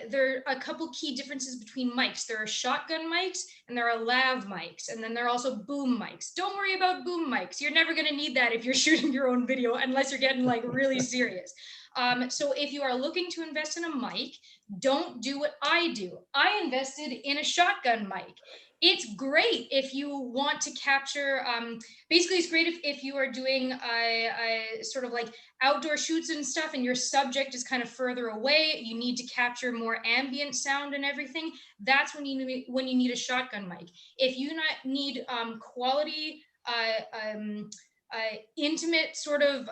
There are a couple key differences between mics. There are shotgun mics and there are lav mics, and then there are also boom mics. Don't worry about boom mics. You're never going to need that if you're shooting your own video, unless you're getting like really serious. So if you are looking to invest in a mic, don't do what I do. I invested in a shotgun mic. It's great if you want to capture, basically it's great if you are doing a sort of like outdoor shoots and stuff, and your subject is kind of further away, you need to capture more ambient sound and everything. That's when you need a shotgun mic. If you need quality, intimate sort of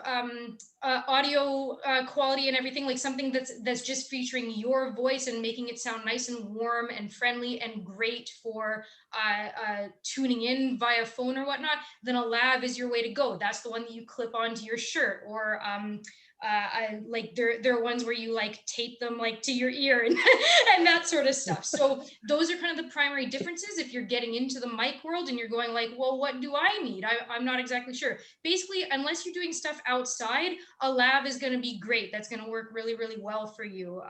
audio quality and everything, like something that's just featuring your voice and making it sound nice and warm and friendly and great for tuning in via phone or whatnot, then a lav is your way to go. That's the one that you clip onto your shirt, or like there are ones where you like tape them like to your ear and, and that sort of stuff. So those are kind of the primary differences if you're getting into the mic world and you're going like, well, what do I need? I'm not exactly sure. Basically, unless you're doing stuff outside, a lav is going to be great. That's going to work really, really well for you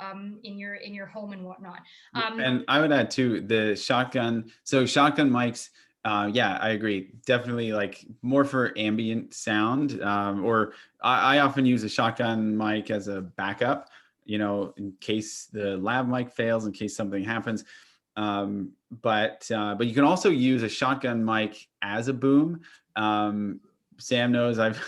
in your home and whatnot. And I would add too, the shotgun. So shotgun mics, yeah, I agree. Definitely like more for ambient sound, or I often use a shotgun mic as a backup, you know, in case the lav mic fails, in case something happens. But you can also use a shotgun mic as a boom. Sam knows I've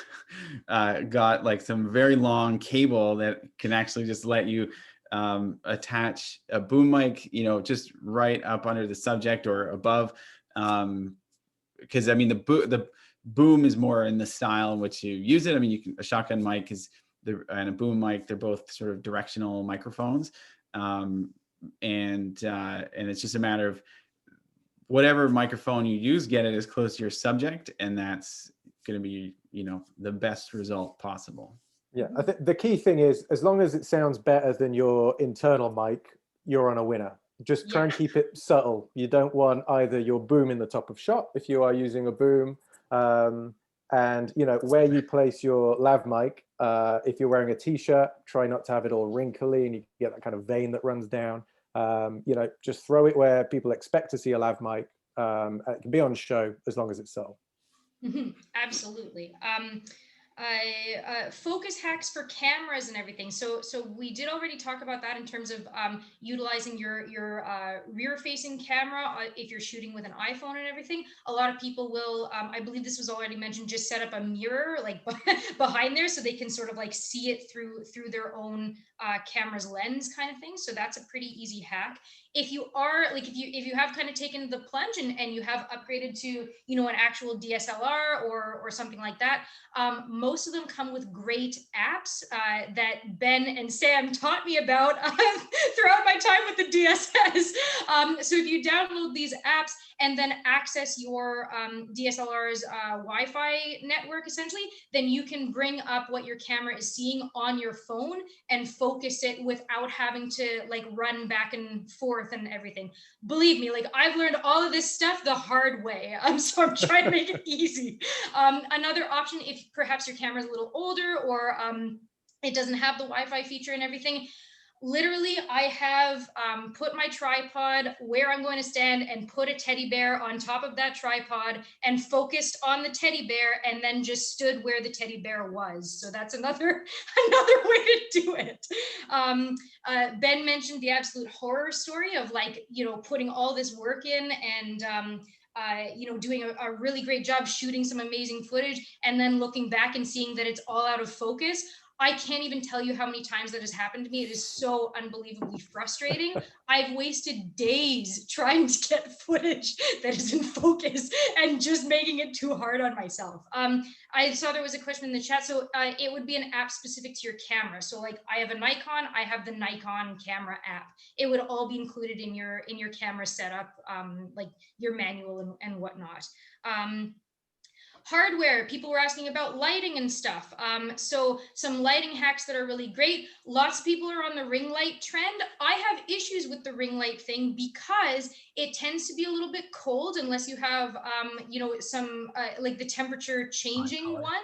got like some very long cable that can actually just let you attach a boom mic, you know, just right up under the subject or above. Because I mean, the boom is more in the style in which you use it. I mean, a shotgun mic and a boom mic, they're both sort of directional microphones. And it's just a matter of whatever microphone you use, get it as close to your subject, and that's going to be, you know, the best result possible. Yeah, I think the key thing is, as long as it sounds better than your internal mic, you're on a winner. Just try and keep it subtle. You don't want either your boom in the top of shot if you are using a boom, and you know where you place your lav mic. If you're wearing a t-shirt, try not to have it all wrinkly and you get that kind of vein that runs down. You know, just throw it where people expect to see a lav mic. It can be on show as long as it's subtle. Absolutely. Focus hacks for cameras and everything. So we did already talk about that in terms of utilizing your rear-facing camera if you're shooting with an iPhone and everything. A lot of people will, I believe this was already mentioned, just set up a mirror like behind there so they can sort of like see it through their own camera's lens kind of thing. So that's a pretty easy hack. If you are like, if you have kind of taken the plunge and you have upgraded to, you know, an actual DSLR or something like that, most of them come with great apps that Ben and Sam taught me about throughout my time with the DSS. So if you download these apps and then access your DSLR's Wi-Fi network, essentially, then you can bring up what your camera is seeing on your phone and focus it without having to like run back and forth and everything. Believe me, like I've learned all of this stuff the hard way. So I'm trying to make it easy. Another option, if perhaps your camera is a little older or it doesn't have the Wi-Fi feature and everything, literally I have put my tripod where I'm going to stand and put a teddy bear on top of that tripod and focused on the teddy bear and then just stood where the teddy bear was. So that's another way to do it. Ben mentioned the absolute horror story of like, you know, putting all this work in and you know, doing a really great job shooting some amazing footage and then looking back and seeing that it's all out of focus. I can't even tell you how many times that has happened to me. It is so unbelievably frustrating. I've wasted days trying to get footage that is in focus and just making it too hard on myself. I saw there was a question in the chat. So it would be an app specific to your camera. So like I have a Nikon, I have the Nikon camera app. It would all be included in your camera setup, like your manual and whatnot. Hardware, people were asking about lighting and stuff. So some lighting hacks that are really great. Lots of people are on the ring light trend. I have issues with the ring light thing because it tends to be a little bit cold unless you have, you know, some like the temperature changing ones.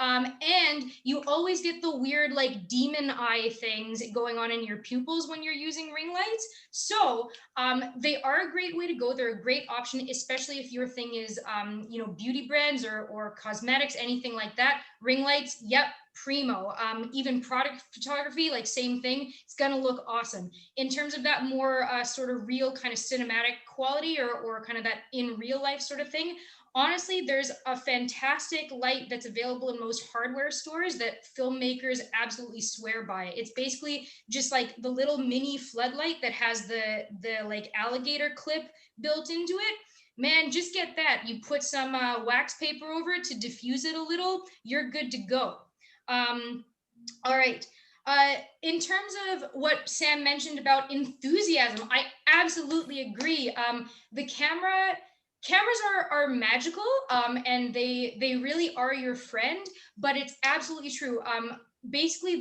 And you always get the weird like demon eye things going on in your pupils when you're using ring lights. So they are a great way to go. They're a great option, especially if your thing is, you know, beauty brands or cosmetics, anything like that. Ring lights, yep, primo. Even product photography, like same thing. It's gonna look awesome. In terms of that more sort of real kind of cinematic quality or kind of that in real life sort of thing, honestly, there's a fantastic light that's available in most hardware stores that filmmakers absolutely swear by. It's basically just like the little mini floodlight that has the like alligator clip built into it. Man, just get that. You put some wax paper over it to diffuse it a little, you're good to go. All right. In terms of what Sam mentioned about enthusiasm, I absolutely agree. The cameras are magical, and they really are your friend, but it's absolutely true. Basically,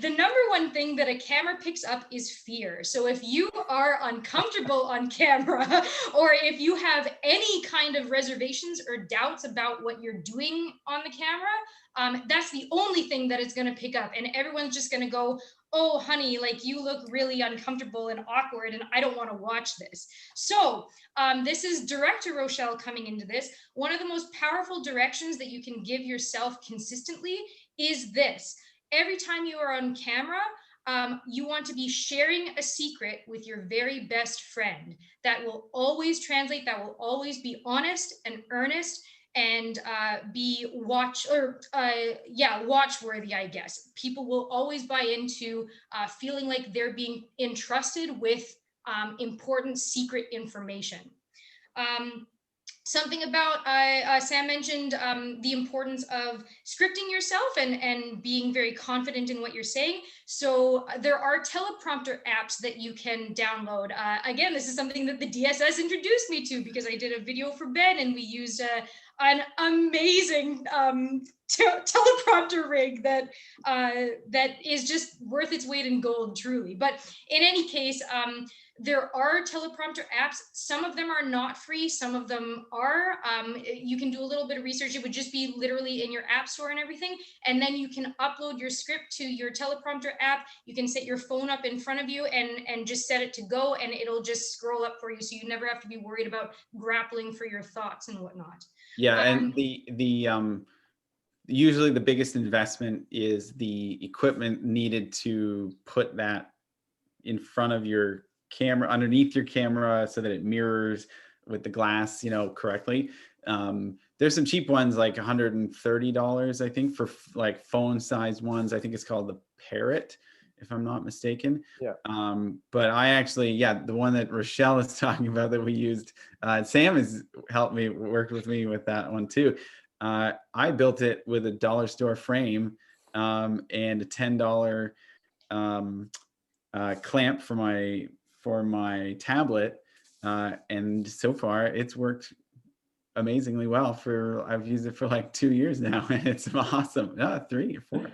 the number one thing that a camera picks up is fear. So if you are uncomfortable on camera, or if you have any kind of reservations or doubts about what you're doing on the camera, that's the only thing that it's going to pick up, and everyone's just going to go, oh honey, like you look really uncomfortable and awkward and I don't want to watch this. So this is Director Rochelle coming into this. One of the most powerful directions that you can give yourself consistently is this. Every time you are on camera, you want to be sharing a secret with your very best friend. That will always translate, that will always be honest and earnest and be watchworthy, I guess. People will always buy into feeling like they're being entrusted with important secret information. something about Sam mentioned the importance of scripting yourself and being very confident in what you're saying. So there are teleprompter apps that you can download. Again, this is something that the DSS introduced me to because I did a video for Ben and we used an amazing teleprompter rig that is just worth its weight in gold, truly. But in any case, there are teleprompter apps. Some of them are not free. Some of them are. You can do a little bit of research. It would just be literally in your app store and everything. And then you can upload your script to your teleprompter app. You can set your phone up in front of you and just set it to go, and it'll just scroll up for you. So you never have to be worried about grappling for your thoughts and whatnot. Yeah, and the usually the biggest investment is the equipment needed to put that in front of your camera, underneath your camera, so that it mirrors with the glass, correctly. There's some cheap ones, like $130, I think, for like phone sized ones. I think it's called the Parrot, if I'm not mistaken. Yeah. But I actually, the one that Rochelle is talking about that we used, Sam has worked with me with that one too. I built it with a dollar store frame and a $10 clamp for my tablet, and so far it's worked amazingly well. I've used it for like 2 years now, and it's awesome. 3 or 4.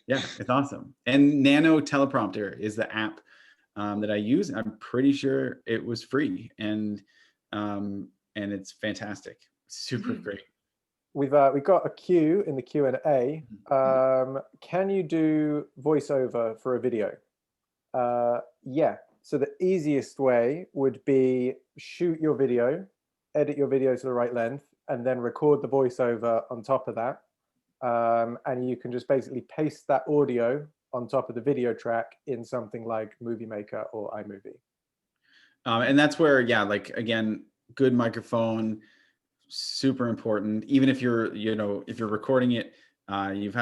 Yeah, it's awesome. And Nano Teleprompter is the app that I use. I'm pretty sure it was free, and it's fantastic. Super great. We've got a queue in the Q&A. Can you do voiceover for a video? Yeah. So the easiest way would be shoot your video, edit your video to the right length, and then record the voiceover on top of that. And you can just basically paste that audio on top of the video track in something like Movie Maker or iMovie. And that's where, like, again, good microphone, super important. Even if you're, if you're recording it, you've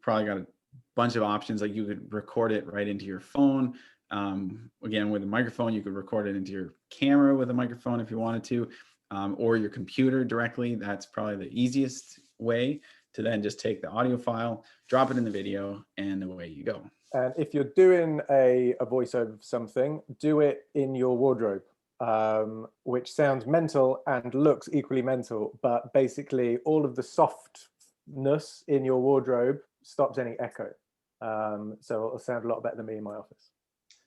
probably got a bunch of options. Like, you could record it right into your phone. Again, with a microphone, you could record it into your camera with a microphone if you wanted to, or your computer directly. That's probably the easiest way to then just take the audio file, drop it in the video, and away you go. And if you're doing a voiceover of something, do it in your wardrobe, which sounds mental and looks equally mental, but basically all of the softness in your wardrobe stops any echo. So it'll sound a lot better than me in my office.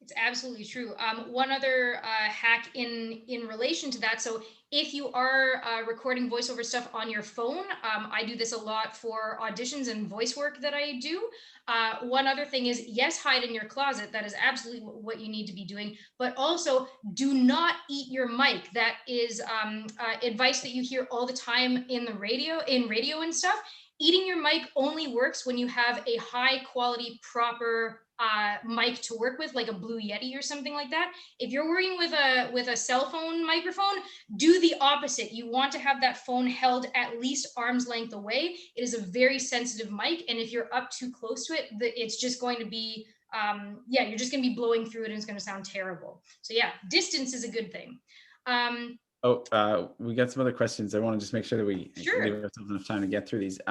It's absolutely true. One other hack in relation to that. So if you are recording voiceover stuff on your phone, I do this a lot for auditions and voice work that I do. One other thing is, yes, hide in your closet. That is absolutely what you need to be doing. But also, do not eat your mic. That is advice that you hear all the time in radio and stuff. Eating your mic only works when you have a high quality, proper mic to work with, like a Blue Yeti or something like that. If you're working with a cell phone microphone, do the opposite. You want to have that phone held at least arm's length away. It is a very sensitive mic, and if you're up too close to it, it's just going to be you're just going to be blowing through it, and it's going to sound terrible. So yeah, distance is a good thing. We got some other questions. I want to just make sure that we leave ourselves enough time to get through these.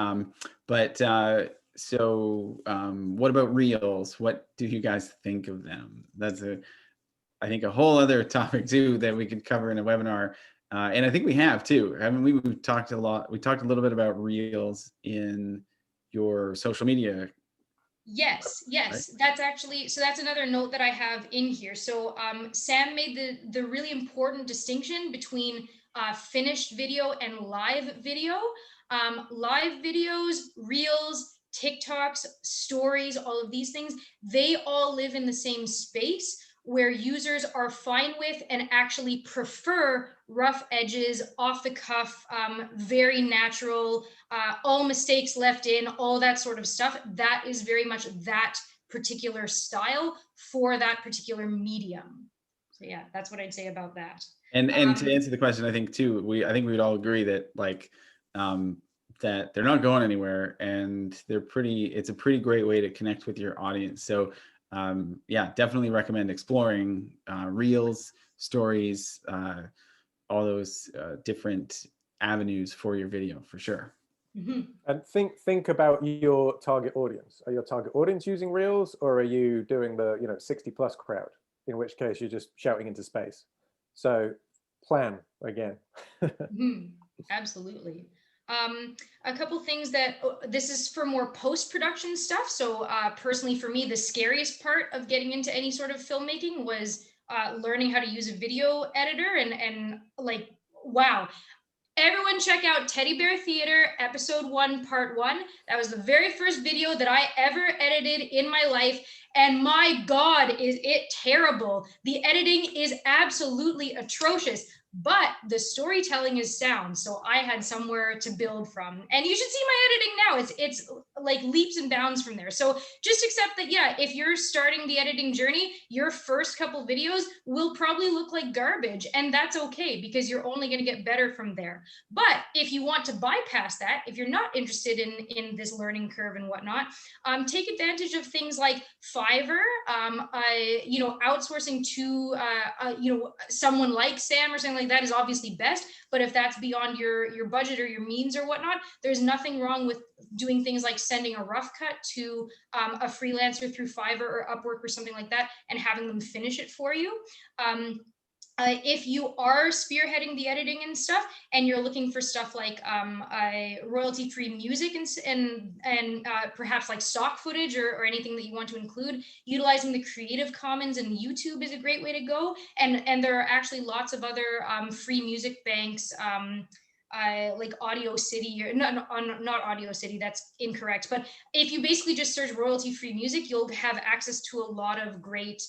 So what about Reels? What do you guys think of them? That's I think a whole other topic too that we could cover in a webinar. And I think we have too. I mean, we've talked a lot. We talked a little bit about Reels in your social media. Yes. Right? That's another note that I have in here. So Sam made the really important distinction between finished video and live video. Live videos, Reels, TikToks, stories, all of these things, they all live in the same space where users are fine with and actually prefer rough edges, off the cuff, very natural, all mistakes left in, all that sort of stuff. That is very much that particular style for that particular medium. So yeah, that's what I'd say about that. And to answer the question, I think too, I think we would all agree that that they're not going anywhere, and it's a pretty great way to connect with your audience. So definitely recommend exploring Reels, stories, all those different avenues for your video for sure. And think about your target audience. Are your target audience using Reels, or are you doing the 60 plus crowd? In which case you're just shouting into space. So plan again. Absolutely. A couple things that this is for more post-production stuff. So personally for me, the scariest part of getting into any sort of filmmaking was learning how to use a video editor and like, wow. Everyone check out Teddy Bear Theater, episode 1, part 1. That was the very first video that I ever edited in my life. And my God, is it terrible. The editing is absolutely atrocious, but the storytelling is sound. So I had somewhere to build from. And you should see my editing now. It's like leaps and bounds from there. So just accept that, yeah, if you're starting the editing journey, your first couple videos will probably look like garbage. And that's okay, because you're only going to get better from there. But if you want to bypass that, if you're not interested in this learning curve and whatnot, take advantage of things like Fiverr, outsourcing to, someone like Sam or something like that is obviously best. But if that's beyond your budget or your means or whatnot, there's nothing wrong with doing things like sending a rough cut to a freelancer through Fiverr or Upwork or something like that and having them finish it for you. If you are spearheading the editing and stuff, and you're looking for stuff like royalty-free music and perhaps like stock footage or anything that you want to include, utilizing the Creative Commons and YouTube is a great way to go. And there are actually lots of other free music banks, like Audio City, or not Audio City, that's incorrect. But if you basically just search royalty-free music, you'll have access to a lot of great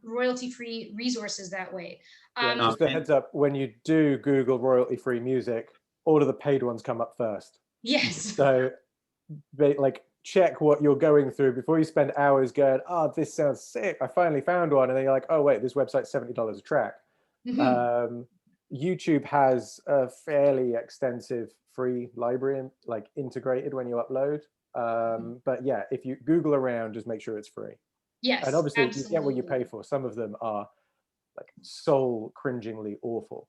royalty-free resources that way. Just a heads up, when you do Google royalty-free music, all of the paid ones come up first. Yes. So check what you're going through before you spend hours going, oh, this sounds sick, I finally found one. And then you're like, oh wait, this website's $70 a track. YouTube has a fairly extensive free library integrated when you upload. But yeah, if you Google around, just make sure it's free. Yes, and obviously absolutely. You get what you pay for. Some of them are like soul cringingly awful.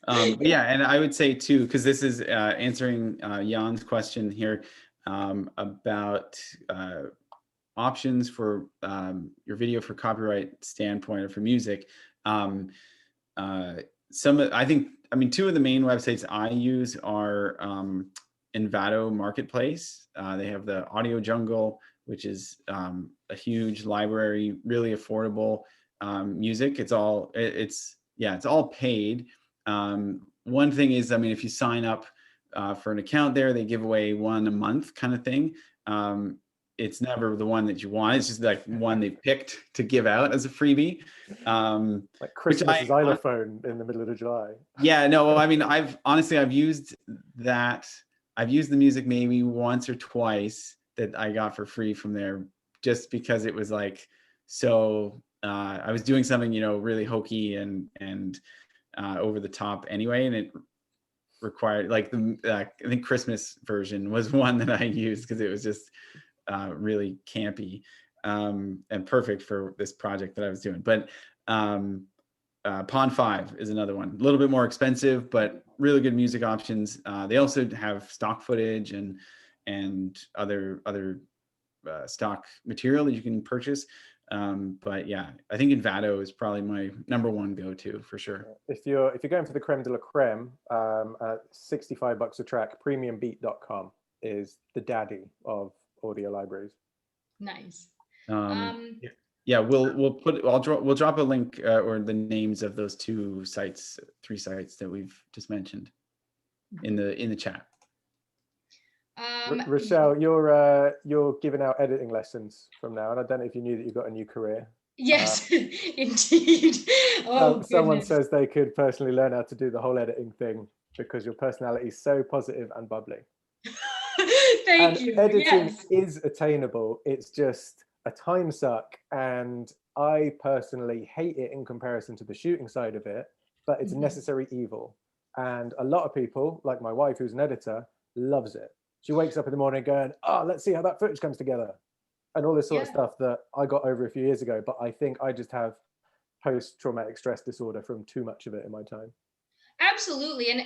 Yeah, and I would say too, because this is answering Jan's question here about options for your video for copyright standpoint or for music. Two of the main websites I use are Envato Marketplace. They have the Audio Jungle, which is a huge library, really affordable music. It's all paid. One thing is, if you sign up for an account there, they give away one a month kind of thing. It's never the one that you want. It's just like one they picked to give out as a freebie. Like Christmas xylophone in the middle of July. Yeah, no, I've used that. I've used the music maybe once or twice that I got for free from there, just because it was like, so I was doing something, really hokey and over the top anyway. And it required I think Christmas version was one that I used because it was just really campy and perfect for this project that I was doing. But Pond 5 is another one, a little bit more expensive, but really good music options. They also have stock footage and other stock material that you can purchase. But yeah, I think Envato is probably my #1 go-to for sure. If you're going for the creme de la creme, $65 a track, premiumbeat.com is the daddy of audio libraries. Nice. Yeah, we'll drop a link or the names of those 3 sites that we've just mentioned in the chat. Rochelle, you're giving out editing lessons from now, and I don't know if you knew that you've got a new career. Yes, indeed. Someone says they could personally learn how to do the whole editing thing because your personality is so positive and bubbly. Thank you. Editing is attainable. It's just a time suck, and I personally hate it in comparison to the shooting side of it, but it's a necessary evil. And a lot of people, like my wife, who's an editor, loves it. She wakes up in the morning going, oh, let's see how that footage comes together. And all this sort of stuff that I got over a few years ago. But I think I just have post-traumatic stress disorder from too much of it in my time. Absolutely. And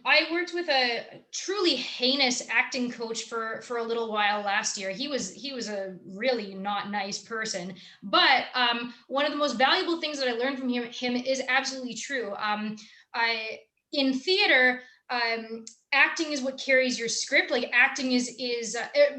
I worked with a truly heinous acting coach for a little while last year. He was a really not nice person. But one of the most valuable things that I learned from him is absolutely true. I in theater, acting is what carries your script. Like acting is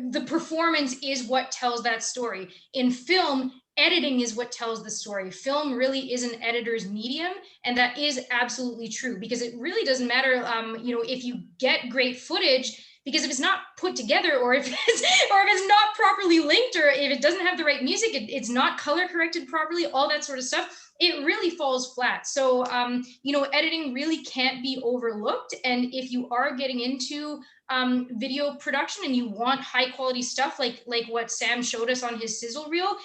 the performance is what tells that story. In film, editing is what tells the story. Film really is an editor's medium, and that is absolutely true, because it really doesn't matter, if you get great footage, because if it's not put together, or if it's not properly linked, or if it doesn't have the right music, it's not color corrected properly, all that sort of stuff, it really falls flat. So editing really can't be overlooked. And if you are getting into video production and you want high quality stuff, like what Sam showed us on his sizzle reel,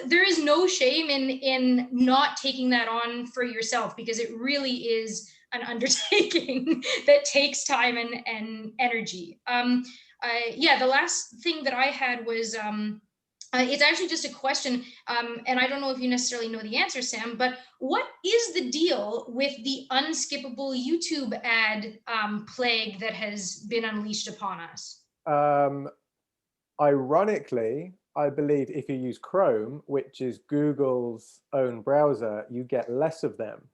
there is no shame in not taking that on for yourself, because it really is an undertaking that takes time and energy. The last thing that I had was it's actually just a question, and I don't know if you necessarily know the answer, Sam, but what is the deal with the unskippable YouTube ad plague that has been unleashed upon us? Ironically, I believe if you use Chrome, which is Google's own browser, you get less of them.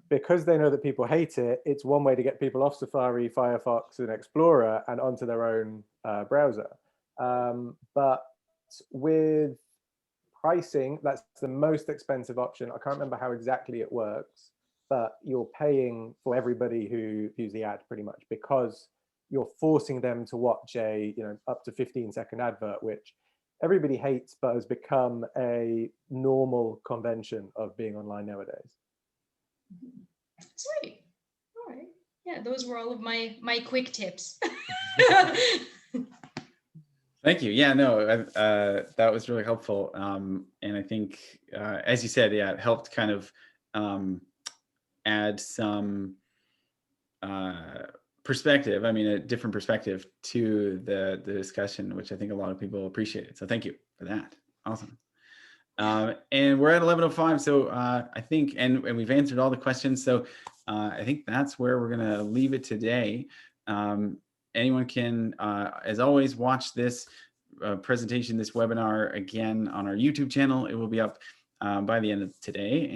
Because they know that people hate it, it's one way to get people off Safari, Firefox, and Explorer and onto their own browser. But with pricing, that's the most expensive option. I can't remember how exactly it works, but you're paying for everybody who views the ad pretty much, because you're forcing them to watch a up to 15-second advert, which everybody hates, but has become a normal convention of being online nowadays. Sweet. All right. Yeah, those were all of my quick tips. Thank you. Yeah, no, that was really helpful. And I think, as you said, yeah, it helped kind of add some perspective. I mean, a different perspective to the discussion, which I think a lot of people appreciated. So thank you for that. Awesome. And we're at 11:05. So I think, and we've answered all the questions. So I think that's where we're going to leave it today. Anyone can, as always, watch this presentation, this webinar again on our YouTube channel. It will be up by the end of today.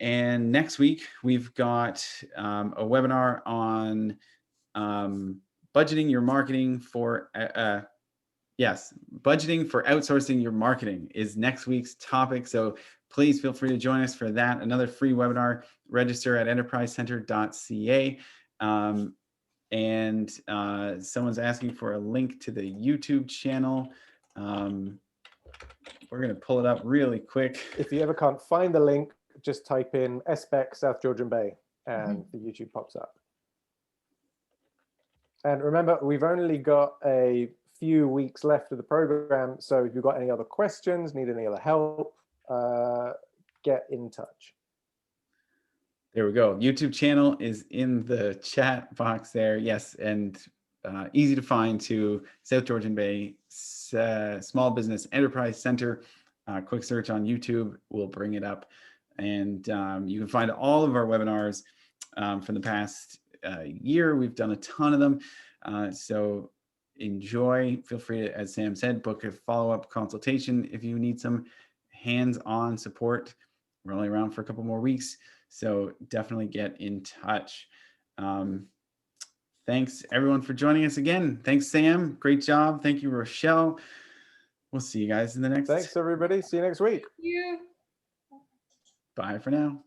And next week, we've got a webinar on budgeting your marketing for, budgeting for outsourcing your marketing is next week's topic. So please feel free to join us for that. Another free webinar. Register at enterprisecenter.ca. And someone's asking for a link to the YouTube channel. We're going to pull it up really quick. If you ever can't find the link, just type in SBEC South Georgian Bay and the YouTube pops up. And remember, we've only got a few weeks left of the program. So if you've got any other questions, need any other help, get in touch. There we go. YouTube channel is in the chat box there. Yes, and easy to find to South Georgian Bay Small Business Enterprise Center. Quick search on YouTube will bring it up. And you can find all of our webinars from the past year. We've done a ton of them. So enjoy. Feel free to, as Sam said, book a follow-up consultation if you need some hands-on support. We're only around for a couple more weeks. So definitely get in touch. Thanks everyone for joining us again. Thanks, Sam. Great job. Thank you, Rochelle. We'll see you guys in the next. Thanks, everybody. See you next week. Yeah. Bye for now.